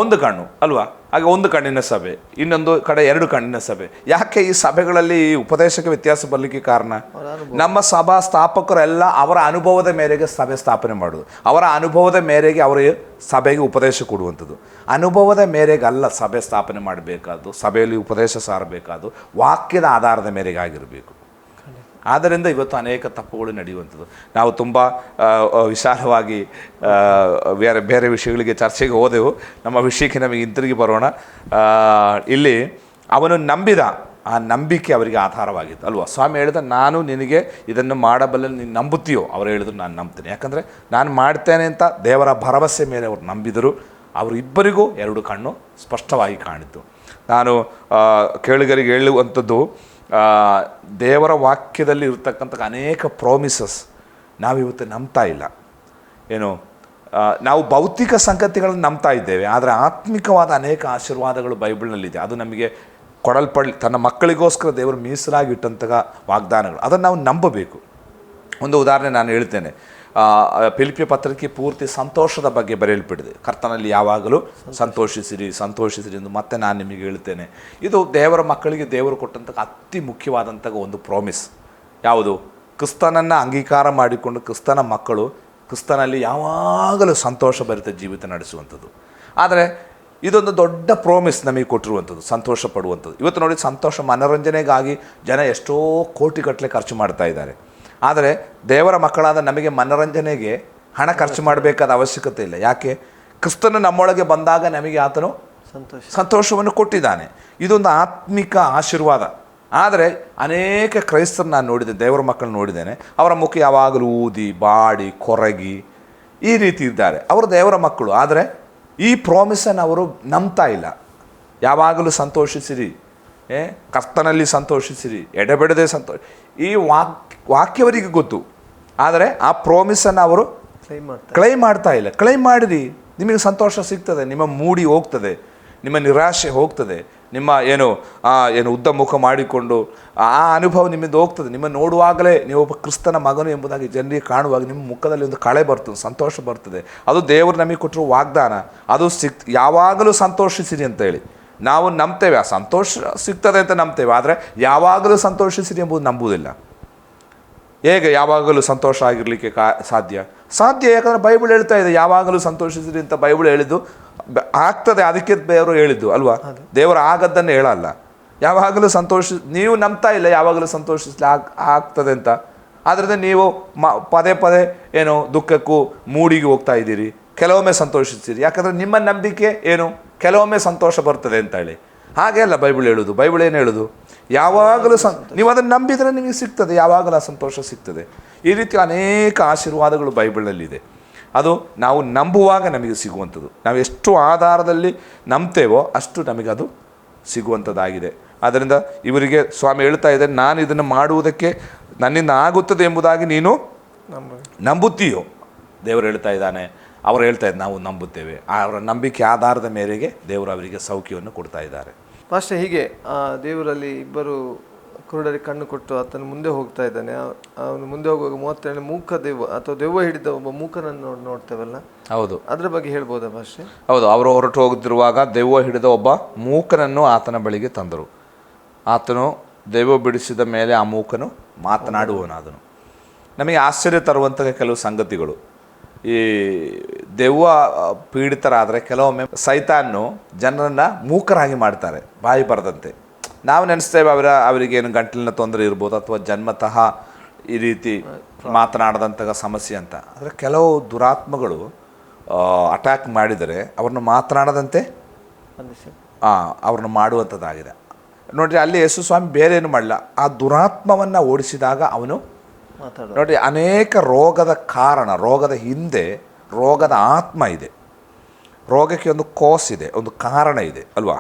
ಒಂದು ಕಣ್ಣು ಅಲ್ವಾ? ಹಾಗೆ ಒಂದು ಕಣ್ಣಿನ ಸಭೆ, ಇನ್ನೊಂದು ಕಡೆ ಎರಡು ಕಣ್ಣಿನ ಸಭೆ. ಯಾಕೆ ಈ ಸಭೆಗಳಲ್ಲಿ ಈ ಉಪದೇಶಕ್ಕೆ ವ್ಯತ್ಯಾಸ ಬರಲಿಕ್ಕೆ ಕಾರಣ? ನಮ್ಮ ಸಭಾ ಸ್ಥಾಪಕರೆಲ್ಲ ಅವರ ಅನುಭವದ ಮೇರೆಗೆ ಸಭೆ ಸ್ಥಾಪನೆ ಮಾಡೋದು, ಅವರ ಅನುಭವದ ಮೇರೆಗೆ ಅವರಿಗೆ ಸಭೆಗೆ ಉಪದೇಶ ಕೊಡುವಂಥದ್ದು. ಅನುಭವದ ಮೇರೆಗೆ ಅಲ್ಲ ಸಭೆ ಸ್ಥಾಪನೆ ಮಾಡಬೇಕಾದ್ದು, ಸಭೆಯಲ್ಲಿ ಉಪದೇಶ ಸಾರಬೇಕಾದ್ದು ವಾಕ್ಯದ ಆಧಾರದ ಮೇರೆಗೆ ಆಗಿರಬೇಕು. ಆದ್ದರಿಂದ ಇವತ್ತು ಅನೇಕ ತಪ್ಪುಗಳು ನಡೆಯುವಂಥದ್ದು. ನಾವು ತುಂಬ ವಿಶಾಲವಾಗಿ ಬೇರೆ ವಿಷಯಗಳಿಗೆ ಚರ್ಚೆಗೆ ಹೋದೆವು. ನಮ್ಮ ವಿಷಯಕ್ಕೆ ನಮಗೆ ಹಿಂತಿರುಗಿ ಬರೋಣ. ಇಲ್ಲಿ ಅವನು ನಂಬಿದ, ಆ ನಂಬಿಕೆ ಅವರಿಗೆ ಆಧಾರವಾಗಿತ್ತು ಅಲ್ವಾ? ಸ್ವಾಮಿ ಹೇಳಿದ, ನಾನು ನಿನಗೆ ಇದನ್ನು ಮಾಡಬಲ್ಲ, ನೀನು ನಂಬುತ್ತೀಯೋ? ಅವರು ಹೇಳಿದ್ರು, ನಾನು ನಂಬ್ತೇನೆ. ಯಾಕಂದರೆ ನಾನು ಮಾಡ್ತೇನೆ ಅಂತ ದೇವರ ಭರವಸೆ ಮೇಲೆ ಅವರು ನಂಬಿದರು. ಅವರಿಬ್ಬರಿಗೂ ಎರಡು ಕಣ್ಣು ಸ್ಪಷ್ಟವಾಗಿ ಕಾಣಿತು. ನಾನು ಕೇಳುಗರಿಗೆ ಹೇಳುವಂಥದ್ದು, ದೇವರ ವಾಕ್ಯದಲ್ಲಿ ಇರ್ತಕ್ಕಂಥ ಅನೇಕ ಪ್ರಾಮಿಸಸ್ ನಾವಿವತ್ತು ನಂಬ್ತಾ ಇಲ್ಲ. ಏನು, ನಾವು ಭೌತಿಕ ಸಂಗತಿಗಳನ್ನು ನಂಬ್ತಾ ಇದ್ದೇವೆ, ಆದರೆ ಆತ್ಮಿಕವಾದ ಅನೇಕ ಆಶೀರ್ವಾದಗಳು ಬೈಬಲ್ನಲ್ಲಿದೆ. ಅದು ನಮಗೆ ತನ್ನ ಮಕ್ಕಳಿಗೋಸ್ಕರ ದೇವರು ಮೀಸಲಾಗಿಟ್ಟಂತಹ ವಾಗ್ದಾನಗಳು, ಅದನ್ನು ನಾವು ನಂಬಬೇಕು. ಒಂದು ಉದಾಹರಣೆ ನಾನು ಹೇಳ್ತೇನೆ. ಫಿಲಿಪ್ಪಿ ಪತ್ರಿಕೆ ಪೂರ್ತಿ ಸಂತೋಷದ ಬಗ್ಗೆ ಬರೆಯಲ್ಪಟ್ಟಿದೆ. ಕರ್ತನಲ್ಲಿ ಯಾವಾಗಲೂ ಸಂತೋಷಿಸಿರಿ ಸಂತೋಷಿಸಿರಿ ಎಂದು ಮತ್ತೆ ನಾನು ನಿಮಗೆ ಹೇಳ್ತೇನೆ. ಇದು ದೇವರ ಮಕ್ಕಳಿಗೆ ದೇವರು ಕೊಟ್ಟಂಥ ಅತಿ ಮುಖ್ಯವಾದಂಥ ಒಂದು ಪ್ರಾಮಿಸ್. ಯಾವುದು? ಕ್ರಿಸ್ತನನ್ನು ಅಂಗೀಕಾರ ಮಾಡಿಕೊಂಡು ಕ್ರಿಸ್ತನ ಮಕ್ಕಳು ಕ್ರಿಸ್ತನಲ್ಲಿ ಯಾವಾಗಲೂ ಸಂತೋಷ ಭರಿತ ಜೀವಿತ ನಡೆಸುವಂಥದ್ದು. ಆದರೆ ಇದೊಂದು ದೊಡ್ಡ ಪ್ರಾಮಿಸ್ ನಮಗೆ ಕೊಟ್ಟಿರುವಂಥದ್ದು, ಸಂತೋಷ ಪಡುವಂಥದ್ದು. ಇವತ್ತು ನೋಡಿ, ಸಂತೋಷ ಮನೋರಂಜನೆಗಾಗಿ ಜನ ಎಷ್ಟೋ ಕೋಟಿಗಟ್ಟಲೆ ಖರ್ಚು ಮಾಡ್ತಾ ಇದ್ದಾರೆ. ಆದರೆ ದೇವರ ಮಕ್ಕಳಾದ ನಮಗೆ ಮನೋರಂಜನೆಗೆ ಹಣ ಖರ್ಚು ಮಾಡಬೇಕಾದ ಅವಶ್ಯಕತೆ ಇಲ್ಲ. ಯಾಕೆ? ಕ್ರಿಸ್ತನು ನಮ್ಮೊಳಗೆ ಬಂದಾಗ ನಮಗೆ ಆತನು ಸಂತೋಷವನ್ನು ಕೊಟ್ಟಿದ್ದಾನೆ. ಇದೊಂದು ಆತ್ಮಿಕ ಆಶೀರ್ವಾದ. ಆದರೆ ಅನೇಕ ಕ್ರೈಸ್ತರು ನಾನು ನೋಡಿದೆ, ದೇವರ ಮಕ್ಕಳು ನೋಡಿದ್ದೇನೆ, ಅವರ ಮುಖ ಯಾವಾಗಲೂ ಊದಿ ಬಾಡಿ ಕೊರಗಿ ಈ ರೀತಿ ಇದ್ದಾರೆ. ಅವರು ದೇವರ ಮಕ್ಕಳು, ಆದರೆ ಈ ಪ್ರಾಮಿಸನ್ನು ಅವರು ನಂಬ್ತಾ ಇಲ್ಲ. ಯಾವಾಗಲೂ ಸಂತೋಷಿಸಿರಿ, ಕರ್ತನಲ್ಲಿ ಸಂತೋಷಿಸಿರಿ, ಎಡೆಬಿಡದೆ ಈ ವಾಕ್ಯವರಿಗೆ ಗೊತ್ತು, ಆದರೆ ಆ ಪ್ರಾಮಿಸನ್ನು ಅವರು ಕ್ಲೈಮ್ ಮಾಡ್ತಾ ಇಲ್ಲ. ಕ್ಲೈಮ್ ಮಾಡಿರಿ, ನಿಮಗೆ ಸಂತೋಷ ಸಿಗ್ತದೆ, ನಿಮ್ಮ ಮೂಡಿ ಹೋಗ್ತದೆ, ನಿಮ್ಮ ನಿರಾಶೆ ಹೋಗ್ತದೆ, ನಿಮ್ಮ ಏನು ಉದ್ದ ಮುಖ ಮಾಡಿಕೊಂಡು ಆ ಅನುಭವ ನಿಮ್ಮಿಂದ ಹೋಗ್ತದೆ. ನಿಮ್ಮ ನೋಡುವಾಗಲೇ ನೀವು ಒಬ್ಬ ಕ್ರಿಸ್ತನ ಮಗನು ಎಂಬುದಾಗಿ ಜನರಿಗೆ ಕಾಣುವಾಗ ನಿಮ್ಮ ಮುಖದಲ್ಲಿ ಒಂದು ಕಳೆ ಬರ್ತದೆ, ಸಂತೋಷ ಬರ್ತದೆ. ಅದು ದೇವರು ನಮಗೆ ಕೊಟ್ಟಿರುವ ವಾಗ್ದಾನ. ಅದು ಯಾವಾಗಲೂ ಸಂತೋಷಿಸಿರಿ ಅಂತೇಳಿ ನಾವು ನಂಬ್ತೇವೆ. ಆ ಸಂತೋಷ ಸಿಗ್ತದೆ ಅಂತ ನಂಬ್ತೇವೆ, ಆದರೆ ಯಾವಾಗಲೂ ಸಂತೋಷಿಸಿರಿ ಎಂಬುದು ನಂಬುವುದಿಲ್ಲ. ಹೇಗೆ ಯಾವಾಗಲೂ ಸಂತೋಷ ಆಗಿರಲಿಕ್ಕೆ ಸಾಧ್ಯ? ಯಾಕಂದರೆ ಬೈಬಲ್ ಹೇಳ್ತಾ ಇದೆ ಯಾವಾಗಲೂ ಸಂತೋಷಿಸಿರಿ ಅಂತ. ಬೈಬಲ್ ಹೇಳಿದ್ದು ಆಗ್ತದೆ, ಅದಕ್ಕೆ ದೇವರು ಹೇಳಿದ್ದು ಅಲ್ವಾ? ದೇವರು ಆಗದ್ದನ್ನು ಹೇಳಲ್ಲ. ಯಾವಾಗಲೂ ನೀವು ನಂಬ್ತಾ ಇಲ್ಲ ಯಾವಾಗಲೂ ಸಂತೋಷಿಸಲಿ ಆಗ್ತದೆ ಅಂತ. ಆದ್ದರಿಂದ ನೀವು ಪದೇ ಪದೇ ಏನು ದುಃಖಕ್ಕೂ ಮೂಡಿಗೆ ಹೋಗ್ತಾ ಇದ್ದೀರಿ. ಕೆಲವೊಮ್ಮೆ ಸಂತೋಷಿಸ್ತೀರಿ, ಯಾಕಂದರೆ ನಿಮ್ಮ ನಂಬಿಕೆ ಏನು, ಕೆಲವೊಮ್ಮೆ ಸಂತೋಷ ಬರ್ತದೆ ಅಂತ ಹೇಳಿ. ಹಾಗೆ ಅಲ್ಲ ಬೈಬಲ್ ಹೇಳೋದು. ಬೈಬಲ್ ಏನು ಹೇಳೋದು? ಯಾವಾಗಲೂ ನೀವು ಅದನ್ನು ನಂಬಿದರೆ ನಿಮಗೆ ಸಿಗ್ತದೆ, ಯಾವಾಗಲೂ ಆ ಸಂತೋಷ ಸಿಗ್ತದೆ. ಈ ರೀತಿ ಅನೇಕ ಆಶೀರ್ವಾದಗಳು ಬೈಬಲಲ್ಲಿದೆ. ಅದು ನಾವು ನಂಬುವಾಗ ನಮಗೆ ಸಿಗುವಂಥದ್ದು. ನಾವು ಎಷ್ಟು ಆಧಾರದಲ್ಲಿ ನಂಬ್ತೇವೋ ಅಷ್ಟು ನಮಗೆ ಅದು ಸಿಗುವಂಥದ್ದಾಗಿದೆ. ಆದ್ದರಿಂದ ಇವರಿಗೆ ಸ್ವಾಮಿ ಹೇಳ್ತಾ ಇದ್ದಾರೆ, ನಾನು ಇದನ್ನು ಮಾಡುವುದಕ್ಕೆ ನನ್ನಿಂದ ಆಗುತ್ತದೆ ಎಂಬುದಾಗಿ ನೀನು ನಂಬುತ್ತೀಯೋ. ದೇವರು ಹೇಳ್ತಾ ಇದ್ದಾನೆ, ಅವರು ಹೇಳ್ತಾ ಇದ್ದಾರೆ ನಾವು ನಂಬುತ್ತೇವೆ. ಅವರ ನಂಬಿಕೆ ಆಧಾರದ ಮೇರೆಗೆ ದೇವರು ಅವರಿಗೆ ಸೌಖ್ಯವನ್ನು ಕೊಡ್ತಾ ಇದ್ದಾರೆ. ಪಾಸ್ಟರ್, ಹೀಗೆ ದೇವರಲ್ಲಿ ಇಬ್ಬರು ಕುರುಡರಿಗೆ ಕಣ್ಣು ಕೊಟ್ಟು ಆತನ ಮುಂದೆ ಹೋಗ್ತಾ ಇದ್ದಾನೆ. ಅವನು ಮುಂದೆ ಹೋಗುವಾಗ 32 ಮೂಕ ದೆವ್ವ ಅಥವಾ ದೆವ್ವ ಹಿಡಿದ ಒಬ್ಬ ಮೂಕನನ್ನು ನೋಡ್ತೇವಲ್ಲ, ಹೌದು, ಅದ್ರ ಬಗ್ಗೆ ಹೇಳ್ಬೋದಾ ಪಾಸ್ಟರ್? ಹೌದು, ಅವರು ಹೊರಟು ಹೋಗುತ್ತಿರುವಾಗ ದೆವ್ವ ಹಿಡಿದ ಒಬ್ಬ ಮೂಕನನ್ನು ಆತನ ಬಳಿಗೆ ತಂದರು. ಆತನು ದೆವ್ವ ಬಿಡಿಸಿದ ಮೇಲೆ ಆ ಮೂಕನು ಮಾತನಾಡುವನಾದನು. ನಮಗೆ ಆಶ್ಚರ್ಯ ತರುವಂಥ ಕೆಲವು ಸಂಗತಿಗಳು. ಈ ದೆವ್ವ ಪೀಡಿತರಾದರೆ ಕೆಲವೊಮ್ಮೆ ಸೈತಾನ್ನು ಜನರನ್ನು ಮೂಕರಾಗಿ ಮಾಡ್ತಾರೆ, ಬಾಯಿ ಬರದಂತೆ. ನಾವು ನೆನೆಸ್ತೇವೆ ಅವರಿಗೇನು ಗಂಟಲಿನ ತೊಂದರೆ ಇರ್ಬೋದು ಅಥವಾ ಜನ್ಮತಃ ಈ ರೀತಿ ಮಾತನಾಡದಂತಹ ಸಮಸ್ಯೆ ಅಂತ. ಆದರೆ ಕೆಲವು ದುರಾತ್ಮಗಳು ಅಟ್ಯಾಕ್ ಮಾಡಿದರೆ ಅವ್ರನ್ನ ಮಾತನಾಡದಂತೆ ಅವ್ರನ್ನ ಮಾಡುವಂಥದ್ದಾಗಿದೆ. ನೋಡಿರಿ, ಅಲ್ಲಿ ಯೇಸು ಸ್ವಾಮಿ ಬೇರೆ ಏನು ಮಾಡಲ್ಲ, ಆ ದುರಾತ್ಮವನ್ನು ಓಡಿಸಿದಾಗ ಅವನು ನೋಡಿ ಅನೇಕ ರೋಗದ ಕಾರಣ, ರೋಗದ ಹಿಂದೆ ರೋಗದ ಆತ್ಮ ಇದೆ, ರೋಗಕ್ಕೆ ಒಂದು ಕೋಸ್ ಇದೆ, ಒಂದು ಕಾರಣ ಇದೆ ಅಲ್ವಾ.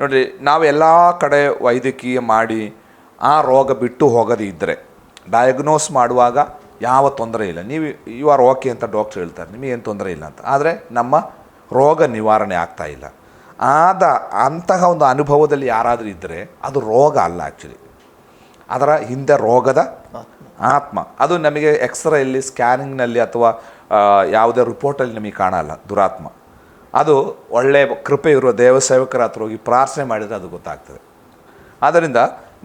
ನೋಡಿರಿ, ನಾವು ಎಲ್ಲ ಕಡೆ ವೈದ್ಯಕೀಯ ಮಾಡಿ ಆ ರೋಗ ಬಿಟ್ಟು ಹೋಗದೇ ಇದ್ದರೆ ಡಯಾಗ್ನೋಸ್ ಮಾಡುವಾಗ ಯಾವ ತೊಂದರೆ ಇಲ್ಲ, ನೀವು ಯು ಆರ್ ಓಕೆ ಅಂತ ಡಾಕ್ಟ್ರ್ ಹೇಳ್ತಾರೆ, ನಿಮಗೇನು ತೊಂದರೆ ಇಲ್ಲ ಅಂತ. ಆದರೆ ನಮ್ಮ ರೋಗ ನಿವಾರಣೆ ಆಗ್ತಾ ಇಲ್ಲ. ಅಂತಹ ಒಂದು ಅನುಭವದಲ್ಲಿ ಯಾರಾದರೂ ಇದ್ದರೆ ಅದು ರೋಗ ಅಲ್ಲ, ಆ್ಯಕ್ಚುಲಿ ಅದರ ಹಿಂದೆ ರೋಗದ ಆತ್ಮ. ಅದು ನಮಗೆ ಎಕ್ಸ್ರೇಯಲ್ಲಿ, ಸ್ಕ್ಯಾನಿಂಗ್ನಲ್ಲಿ ಅಥವಾ ಯಾವುದೇ ರಿಪೋರ್ಟಲ್ಲಿ ನಮಗೆ ಕಾಣಲ್ಲ ದುರಾತ್ಮ. ಅದು ಒಳ್ಳೆಯ ಕೃಪೆ ಇರುವ ದೇವಸೇವಕರ ಹತ್ರ ಹೋಗಿ ಪ್ರಾರ್ಥನೆ ಮಾಡಿದರೆ ಅದು ಗೊತ್ತಾಗ್ತದೆ. ಆದ್ದರಿಂದ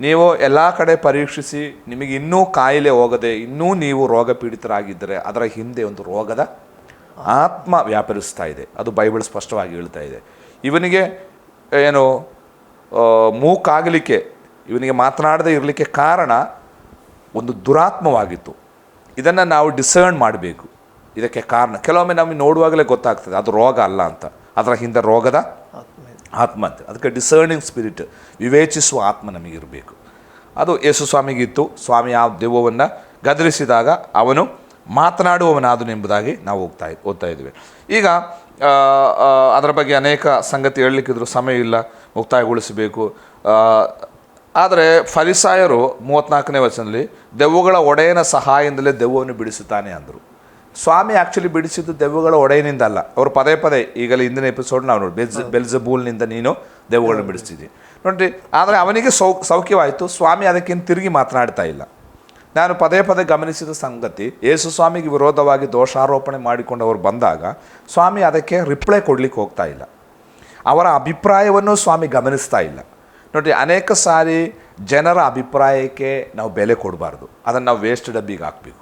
ನೀವು ಎಲ್ಲ ಕಡೆ ಪರೀಕ್ಷಿಸಿ ನಿಮಗೆ ಇನ್ನೂ ಕಾಯಿಲೆ ಹೋಗದೆ ಇನ್ನೂ ನೀವು ರೋಗ ಪೀಡಿತರಾಗಿದ್ದರೆ ಅದರ ಹಿಂದೆ ಒಂದು ರೋಗದ ಆತ್ಮ ವ್ಯಾಪರಿಸ್ತಾ ಇದೆ. ಅದು ಬೈಬಲ್ ಸ್ಪಷ್ಟವಾಗಿ ಹೇಳ್ತಾ ಇದೆ. ಇವನಿಗೆ ಏನು ಮೂಕಾಗಲಿಕ್ಕೆ, ಇವನಿಗೆ ಮಾತನಾಡದೇ ಇರಲಿಕ್ಕೆ ಕಾರಣ ಒಂದು ದುರಾತ್ಮವಾಗಿತ್ತು. ಇದನ್ನು ನಾವು ಡಿಸರ್ನ್ ಮಾಡಬೇಕು. ಇದಕ್ಕೆ ಕಾರಣ ಕೆಲವೊಮ್ಮೆ ನಮಗೆ ನೋಡುವಾಗಲೇ ಗೊತ್ತಾಗ್ತದೆ ಅದು ರೋಗ ಅಲ್ಲ ಅಂತ, ಅದರ ಹಿಂದೆ ರೋಗದ ಆತ್ಮ ಅಂತ. ಅದಕ್ಕೆ ಡಿಸರ್ನಿಂಗ್ ಸ್ಪಿರಿಟ್, ವಿವೇಚಿಸುವ ಆತ್ಮ ನಮಗಿರಬೇಕು. ಅದು ಯೇಸು ಸ್ವಾಮಿಗಿತ್ತು. ಸ್ವಾಮಿ ಆ ದೆವ್ವವನ್ನು ಗದರಿಸಿದಾಗ ಅವನು ಮಾತನಾಡುವವನಾದನು ಎಂಬುದಾಗಿ ನಾವು ಓದ್ತಾ ಇದ್ವಿ. ಈಗ ಅದರ ಬಗ್ಗೆ ಅನೇಕ ಸಂಗತಿ ಹೇಳಲಿಕ್ಕಿದ್ರು, ಸಮಯ ಇಲ್ಲ, ಮುಕ್ತಾಯಗೊಳಿಸಬೇಕು. ಆದರೆ ಫರಿಸಾಯರು 34ನೇ ವಚನದಲ್ಲಿ ದೆವ್ವಗಳ ಒಡೆಯನ ಸಹಾಯದಿಂದಲೇ ದೆವ್ವವನ್ನು ಬಿಡಿಸುತ್ತಾನೆ ಅಂದರು. ಸ್ವಾಮಿ ಆ್ಯಕ್ಚುಲಿ ಬಿಡಿಸಿದ್ದು ದೆವ್ವಗಳ ಒಡೆಯನಿಂದ ಅಲ್ಲ. ಅವರು ಪದೇ ಪದೇ ಈಗಲೇ ಹಿಂದಿನ ಎಪಿಸೋಡ್ ನಾವು ನೋಡಿ ಬೆಲ್ಜಬೂಲ್ನಿಂದ ನೀನು ದೆವ್ವಗಳನ್ನು ಬಿಡಿಸ್ತಿದ್ದಿ ನೋಡ್ರಿ. ಆದರೆ ಅವನಿಗೆ ಸೌಖ್ಯವಾಯಿತು, ಸ್ವಾಮಿ ಅದಕ್ಕೇನು ತಿರುಗಿ ಮಾತನಾಡ್ತಾ ಇಲ್ಲ. ನಾನು ಪದೇ ಪದೇ ಗಮನಿಸಿದ ಸಂಗತಿ, ಯೇಸು ಸ್ವಾಮಿಗೆ ವಿರೋಧವಾಗಿ ದೋಷಾರೋಪಣೆ ಮಾಡಿಕೊಂಡವರು ಬಂದಾಗ ಸ್ವಾಮಿ ಅದಕ್ಕೆ ರಿಪ್ಲೈ ಕೊಡಲಿಕ್ಕೆ ಹೋಗ್ತಾ ಇಲ್ಲ. ಅವರ ಅಭಿಪ್ರಾಯವನ್ನು ಸ್ವಾಮಿ ಗಮನಿಸ್ತಾ ಇಲ್ಲ. ನೋಡಿರಿ, ಅನೇಕ ಸಾರಿ ಜನರ ಅಭಿಪ್ರಾಯಕ್ಕೆ ನಾವು ಬೆಲೆ ಕೊಡಬಾರ್ದು, ಅದನ್ನು ನಾವು ವೇಸ್ಟ್ ಡಬ್ಬಿಗೆ ಹಾಕಬೇಕು.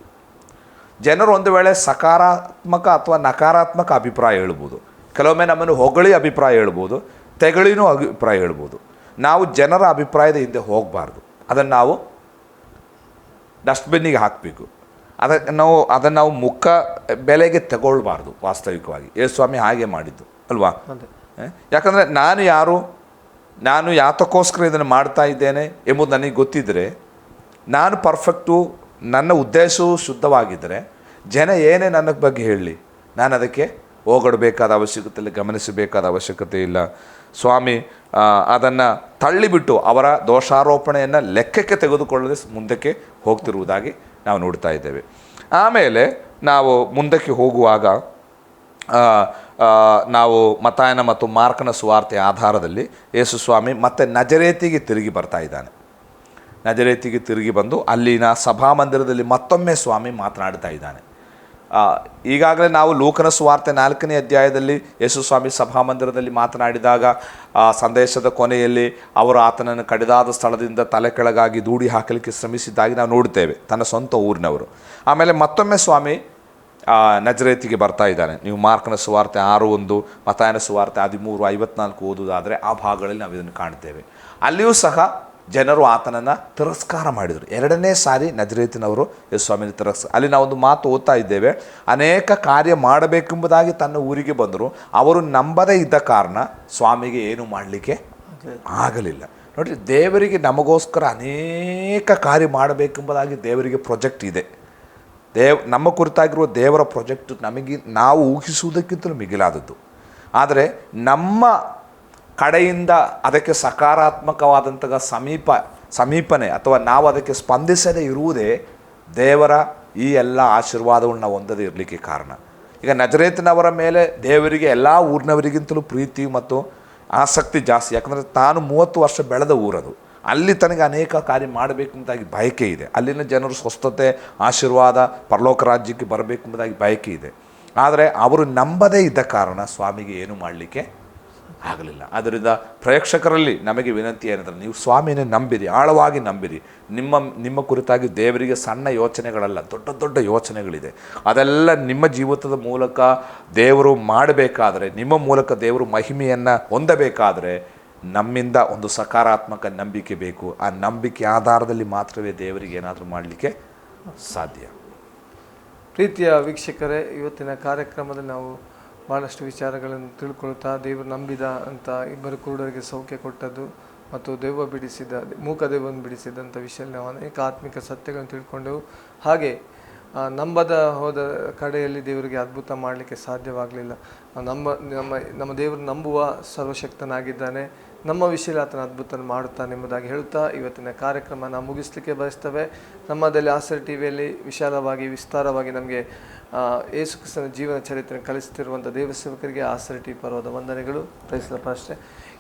ಜನರು ಒಂದು ವೇಳೆ ಸಕಾರಾತ್ಮಕ ಅಥವಾ ನಕಾರಾತ್ಮಕ ಅಭಿಪ್ರಾಯ ಹೇಳ್ಬೋದು, ಕೆಲವೊಮ್ಮೆ ನಮ್ಮನ್ನು ಹೊಗಳಿ ಅಭಿಪ್ರಾಯ ಹೇಳ್ಬೋದು, ತೆಗಳಿನೂ ಅಭಿಪ್ರಾಯ ಹೇಳ್ಬೋದು. ನಾವು ಜನರ ಅಭಿಪ್ರಾಯದ ಹಿಂದೆ ಹೋಗಬಾರ್ದು, ಅದನ್ನು ನಾವು ಡಸ್ಟ್ಬಿನ್ನಿಗೆ ಹಾಕಬೇಕು. ಅದನ್ನು ನಾವು ಮುಖ ಬೆಲೆಗೆ ತಗೊಳ್ಬಾರ್ದು. ವಾಸ್ತವಿಕವಾಗಿ ಯೇಸು ಸ್ವಾಮಿ ಹಾಗೆ ಮಾಡಿದ್ದು ಅಲ್ವಾ. ಯಾಕಂದರೆ ನಾನು ಯಾತಕ್ಕೋಸ್ಕರ ಇದನ್ನು ಮಾಡ್ತಾ ಇದ್ದೇನೆ ಎಂಬುದು ನನಗೆ ಗೊತ್ತಿದ್ದರೆ, ನಾನು ಪರ್ಫೆಕ್ಟು, ನನ್ನ ಉದ್ದೇಶವು ಶುದ್ಧವಾಗಿದ್ದರೆ ಜನ ಏನೇ ನನ್ನ ಬಗ್ಗೆ ಹೇಳಲಿ ನಾನು ಅದಕ್ಕೆ ಹೋಗಡಬೇಕಾದ ಅವಶ್ಯಕತೆ ಇಲ್ಲ, ಗಮನಿಸಬೇಕಾದ ಅವಶ್ಯಕತೆ ಇಲ್ಲ. ಸ್ವಾಮಿ ಅದನ್ನು ತಳ್ಳಿಬಿಟ್ಟು ಅವರ ದೋಷಾರೋಪಣೆಯನ್ನು ಲೆಕ್ಕಕ್ಕೆ ತೆಗೆದುಕೊಳ್ಳದೆ ಮುಂದಕ್ಕೆ ಹೋಗ್ತಿರುವುದಾಗಿ ನಾವು ನೋಡ್ತಾ ಇದ್ದೇವೆ. ಆಮೇಲೆ ನಾವು ಮುಂದಕ್ಕೆ ಹೋಗುವಾಗ ನಾವು ಮತ್ತಾಯನ ಮತ್ತು ಮಾರ್ಕನ ಸುವಾರ್ತೆಯ ಆಧಾರದಲ್ಲಿ ಯೇಸು ಸ್ವಾಮಿ ಮತ್ತೆ ನಜರೇತಿಗೆ ತಿರುಗಿ ಬರ್ತಾ ಇದ್ದಾನೆ. ನಜರೇತಿಗೆ ತಿರುಗಿ ಬಂದು ಅಲ್ಲಿನ ಸಭಾಮಂದಿರದಲ್ಲಿ ಮತ್ತೊಮ್ಮೆ ಸ್ವಾಮಿ ಮಾತನಾಡ್ತಾ ಇದ್ದಾನೆ. ಈಗಾಗಲೇ ನಾವು ಲೂಕನ ಸುವಾರ್ತೆ 4ನೇ ಅಧ್ಯಾಯದಲ್ಲಿ ಯೇಸು ಸ್ವಾಮಿ ಸಭಾಮಂದಿರದಲ್ಲಿ ಮಾತನಾಡಿದಾಗ ಸಂದೇಶದ ಕೊನೆಯಲ್ಲಿ ಅವರು ಆತನನ್ನು ಕಡಿದಾದ ಸ್ಥಳದಿಂದ ತಲೆ ಕೆಳಗಾಗಿ ದೂಡಿ ಹಾಕಲಿಕ್ಕೆ ಶ್ರಮಿಸಿದ್ದಾಗಿ ನಾವು ನೋಡ್ತೇವೆ, ತನ್ನ ಸ್ವಂತ ಊರಿನವರು. ಆಮೇಲೆ ಮತ್ತೊಮ್ಮೆ ಸ್ವಾಮಿ ನಜರೇತಿಗೆ ಬರ್ತಾ ಇದ್ದಾನೆ. ನೀವು ಮಾರ್ಕನ ಸುವಾರ್ತೆ 6:1, ಮತ್ತಾಯನ ಸುವಾರ್ತೆ 13:54 ಓದುವುದಾದರೆ ಆ ಭಾಗಗಳಲ್ಲಿ ನಾವು ಇದನ್ನು ಕಾಣ್ತೇವೆ. ಅಲ್ಲಿಯೂ ಸಹ ಜನರು ಆತನನ್ನು ತಿರಸ್ಕಾರ ಮಾಡಿದರು. 2ನೇ ಸಾರಿ ನಜರೇತಿನವರು ಯೇಸು ಸ್ವಾಮಿನ ಅಲ್ಲಿ ನಾವೊಂದು ಮಾತು ಓದ್ತಾ ಇದ್ದೇವೆ, ಅನೇಕ ಕಾರ್ಯ ಮಾಡಬೇಕೆಂಬುದಾಗಿ ತನ್ನ ಊರಿಗೆ ಬಂದರು, ಅವರು ನಂಬದೇ ಇದ್ದ ಕಾರಣ ಸ್ವಾಮಿಗೆ ಏನು ಮಾಡಲಿಕ್ಕೆ ಆಗಲಿಲ್ಲ. ನೋಡಿರಿ, ದೇವರಿಗೆ ನಮಗೋಸ್ಕರ ಅನೇಕ ಕಾರ್ಯ ಮಾಡಬೇಕೆಂಬುದಾಗಿ ದೇವರಿಗೆ ಪ್ರೊಜೆಕ್ಟ್ ಇದೆ. ನಮ್ಮ ಕುರಿತಾಗಿರುವ ದೇವರ ಪ್ರಾಜೆಕ್ಟ್ ನಾವು ಊಹಿಸುವುದಕ್ಕಿಂತಲೂ ಮಿಗಿಲಾದದ್ದು. ಆದರೆ ನಮ್ಮ ಕಡೆಯಿಂದ ಅದಕ್ಕೆ ಸಕಾರಾತ್ಮಕವಾದಂತಹ ಸಮೀಪನೆ ಅಥವಾ ನಾವು ಅದಕ್ಕೆ ಸ್ಪಂದಿಸದೇ ಇರುವುದೇ ದೇವರ ಈ ಎಲ್ಲ ಆಶೀರ್ವಾದವನ್ನು ನಾವು ಹೊಂದದೇ ಇರಲಿಕ್ಕೆ ಕಾರಣ. ಈಗ ನಜರೇತಿನವರ ಮೇಲೆ ದೇವರಿಗೆ ಎಲ್ಲ ಊರಿನವರಿಗಿಂತಲೂ ಪ್ರೀತಿ ಮತ್ತು ಆಸಕ್ತಿ ಜಾಸ್ತಿ. ಯಾಕಂದರೆ ತಾನು 30 ವರ್ಷ ಬೆಳೆದ ಊರದು. ಅಲ್ಲಿ ತನಗೆ ಅನೇಕ ಕಾರ್ಯ ಮಾಡಬೇಕೆಂಬುದಾಗಿ ಬಯಕೆ ಇದೆ. ಅಲ್ಲಿನ ಜನರು ಸ್ವಸ್ಥತೆ, ಆಶೀರ್ವಾದ, ಪರಲೋಕ ರಾಜ್ಯಕ್ಕೆ ಬರಬೇಕೆಂಬುದಾಗಿ ಬಯಕೆ ಇದೆ. ಆದರೆ ಅವರು ನಂಬದೇ ಇದ್ದ ಕಾರಣ ಸ್ವಾಮಿಗೆ ಏನು ಮಾಡಲಿಕ್ಕೆ ಆಗಲಿಲ್ಲ. ಆದ್ದರಿಂದ ಪ್ರೇಕ್ಷಕರಲ್ಲಿ ನಮಗೆ ವಿನಂತಿ ಏನಂದರೆ, ನೀವು ಸ್ವಾಮಿನೇ ನಂಬಿರಿ, ಆಳವಾಗಿ ನಂಬಿರಿ. ನಿಮ್ಮ ಕುರಿತಾಗಿ ದೇವರಿಗೆ ಸಣ್ಣ ಯೋಚನೆಗಳಲ್ಲ, ದೊಡ್ಡ ದೊಡ್ಡ ಯೋಚನೆಗಳಿದೆ. ಅದೆಲ್ಲ ನಿಮ್ಮ ಜೀವಿತದ ಮೂಲಕ ದೇವರು ಮಾಡಬೇಕಾದರೆ, ನಿಮ್ಮ ಮೂಲಕ ದೇವರು ಮಹಿಮೆಯನ್ನು ಹೊಂದಬೇಕಾದರೆ ನಮ್ಮಿಂದ ಒಂದು ಸಕಾರಾತ್ಮಕ ನಂಬಿಕೆ ಬೇಕು. ಆ ನಂಬಿಕೆ ಆಧಾರದಲ್ಲಿ ಮಾತ್ರವೇ ದೇವರಿಗೆ ಏನಾದರೂ ಮಾಡಲಿಕ್ಕೆ ಸಾಧ್ಯ. ಪ್ರೀತಿಯ ವೀಕ್ಷಕರೇ, ಇವತ್ತಿನ ಕಾರ್ಯಕ್ರಮದಲ್ಲಿ ನಾವು ಭಾಳಷ್ಟು ವಿಚಾರಗಳನ್ನು ತಿಳ್ಕೊಳ್ತಾ, ದೇವರು ನಂಬಿದ ಅಂತ ಇಬ್ಬರು ಕುರುಡರಿಗೆ ಸೌಖ್ಯ ಕೊಟ್ಟದ್ದು ಮತ್ತು ಮೂಕ ದೆವ್ವವನ್ನು ಬಿಡಿಸಿದಂಥ ವಿಷಯದಲ್ಲಿ ನಾವು ಅನೇಕ ಆತ್ಮಿಕ ಸತ್ಯಗಳನ್ನು ತಿಳ್ಕೊಂಡೆವು. ಹಾಗೆ ನಂಬದ ಹೋದ ಕಡೆಯಲ್ಲಿ ದೇವರಿಗೆ ಅದ್ಭುತ ಮಾಡಲಿಕ್ಕೆ ಸಾಧ್ಯವಾಗಲಿಲ್ಲ. ನಮ್ಮ ದೇವರು ನಂಬುವ ಸರ್ವಶಕ್ತನಾಗಿದ್ದಾನೆ. ನಮ್ಮ ವಿಷಯದಲ್ಲಿ ಆತನ ಅದ್ಭುತ ಮಾಡುತ್ತಾನೆ ಎಂಬುದಾಗಿ ಹೇಳುತ್ತಾ ಇವತ್ತಿನ ಕಾರ್ಯಕ್ರಮ ನಾವು ಮುಗಿಸ್ಲಿಕ್ಕೆ ಬಯಸ್ತೇವೆ. ನಮ್ಮದಲ್ಲಿ ಆಸರೆ ಟಿವಿಯಲ್ಲಿ ವಿಸ್ತಾರವಾಗಿ ನಮಗೆ ಯೇಸು ಕ್ರಿಸ್ತನ ಜೀವನ ಚರಿತ್ರೆ ಕಲಿಸುತ್ತಿರುವಂಥ ದೇವಸೇವಕರಿಗೆ ಆಸರೆ ಟಿವಿ ಪರವಾದ ವಂದನೆಗಳು. Praise Lord.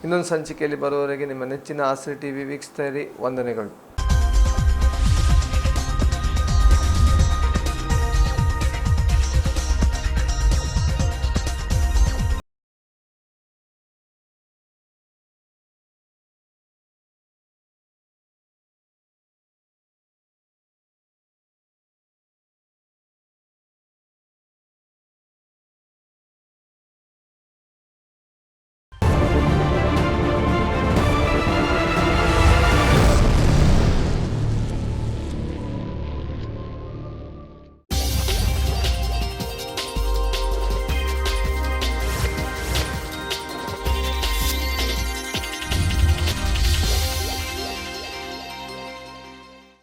ಇನ್ನೊಂದು ಸಂಚಿಕೆಯಲ್ಲಿ ಬರುವವರೆಗೆ ನಿಮ್ಮ ನೆಚ್ಚಿನ ಆಸರೆ ಟಿವಿ ವೀಕ್ಷಿಸ್ತಾ ಇರಿ. ವಂದನೆಗಳು.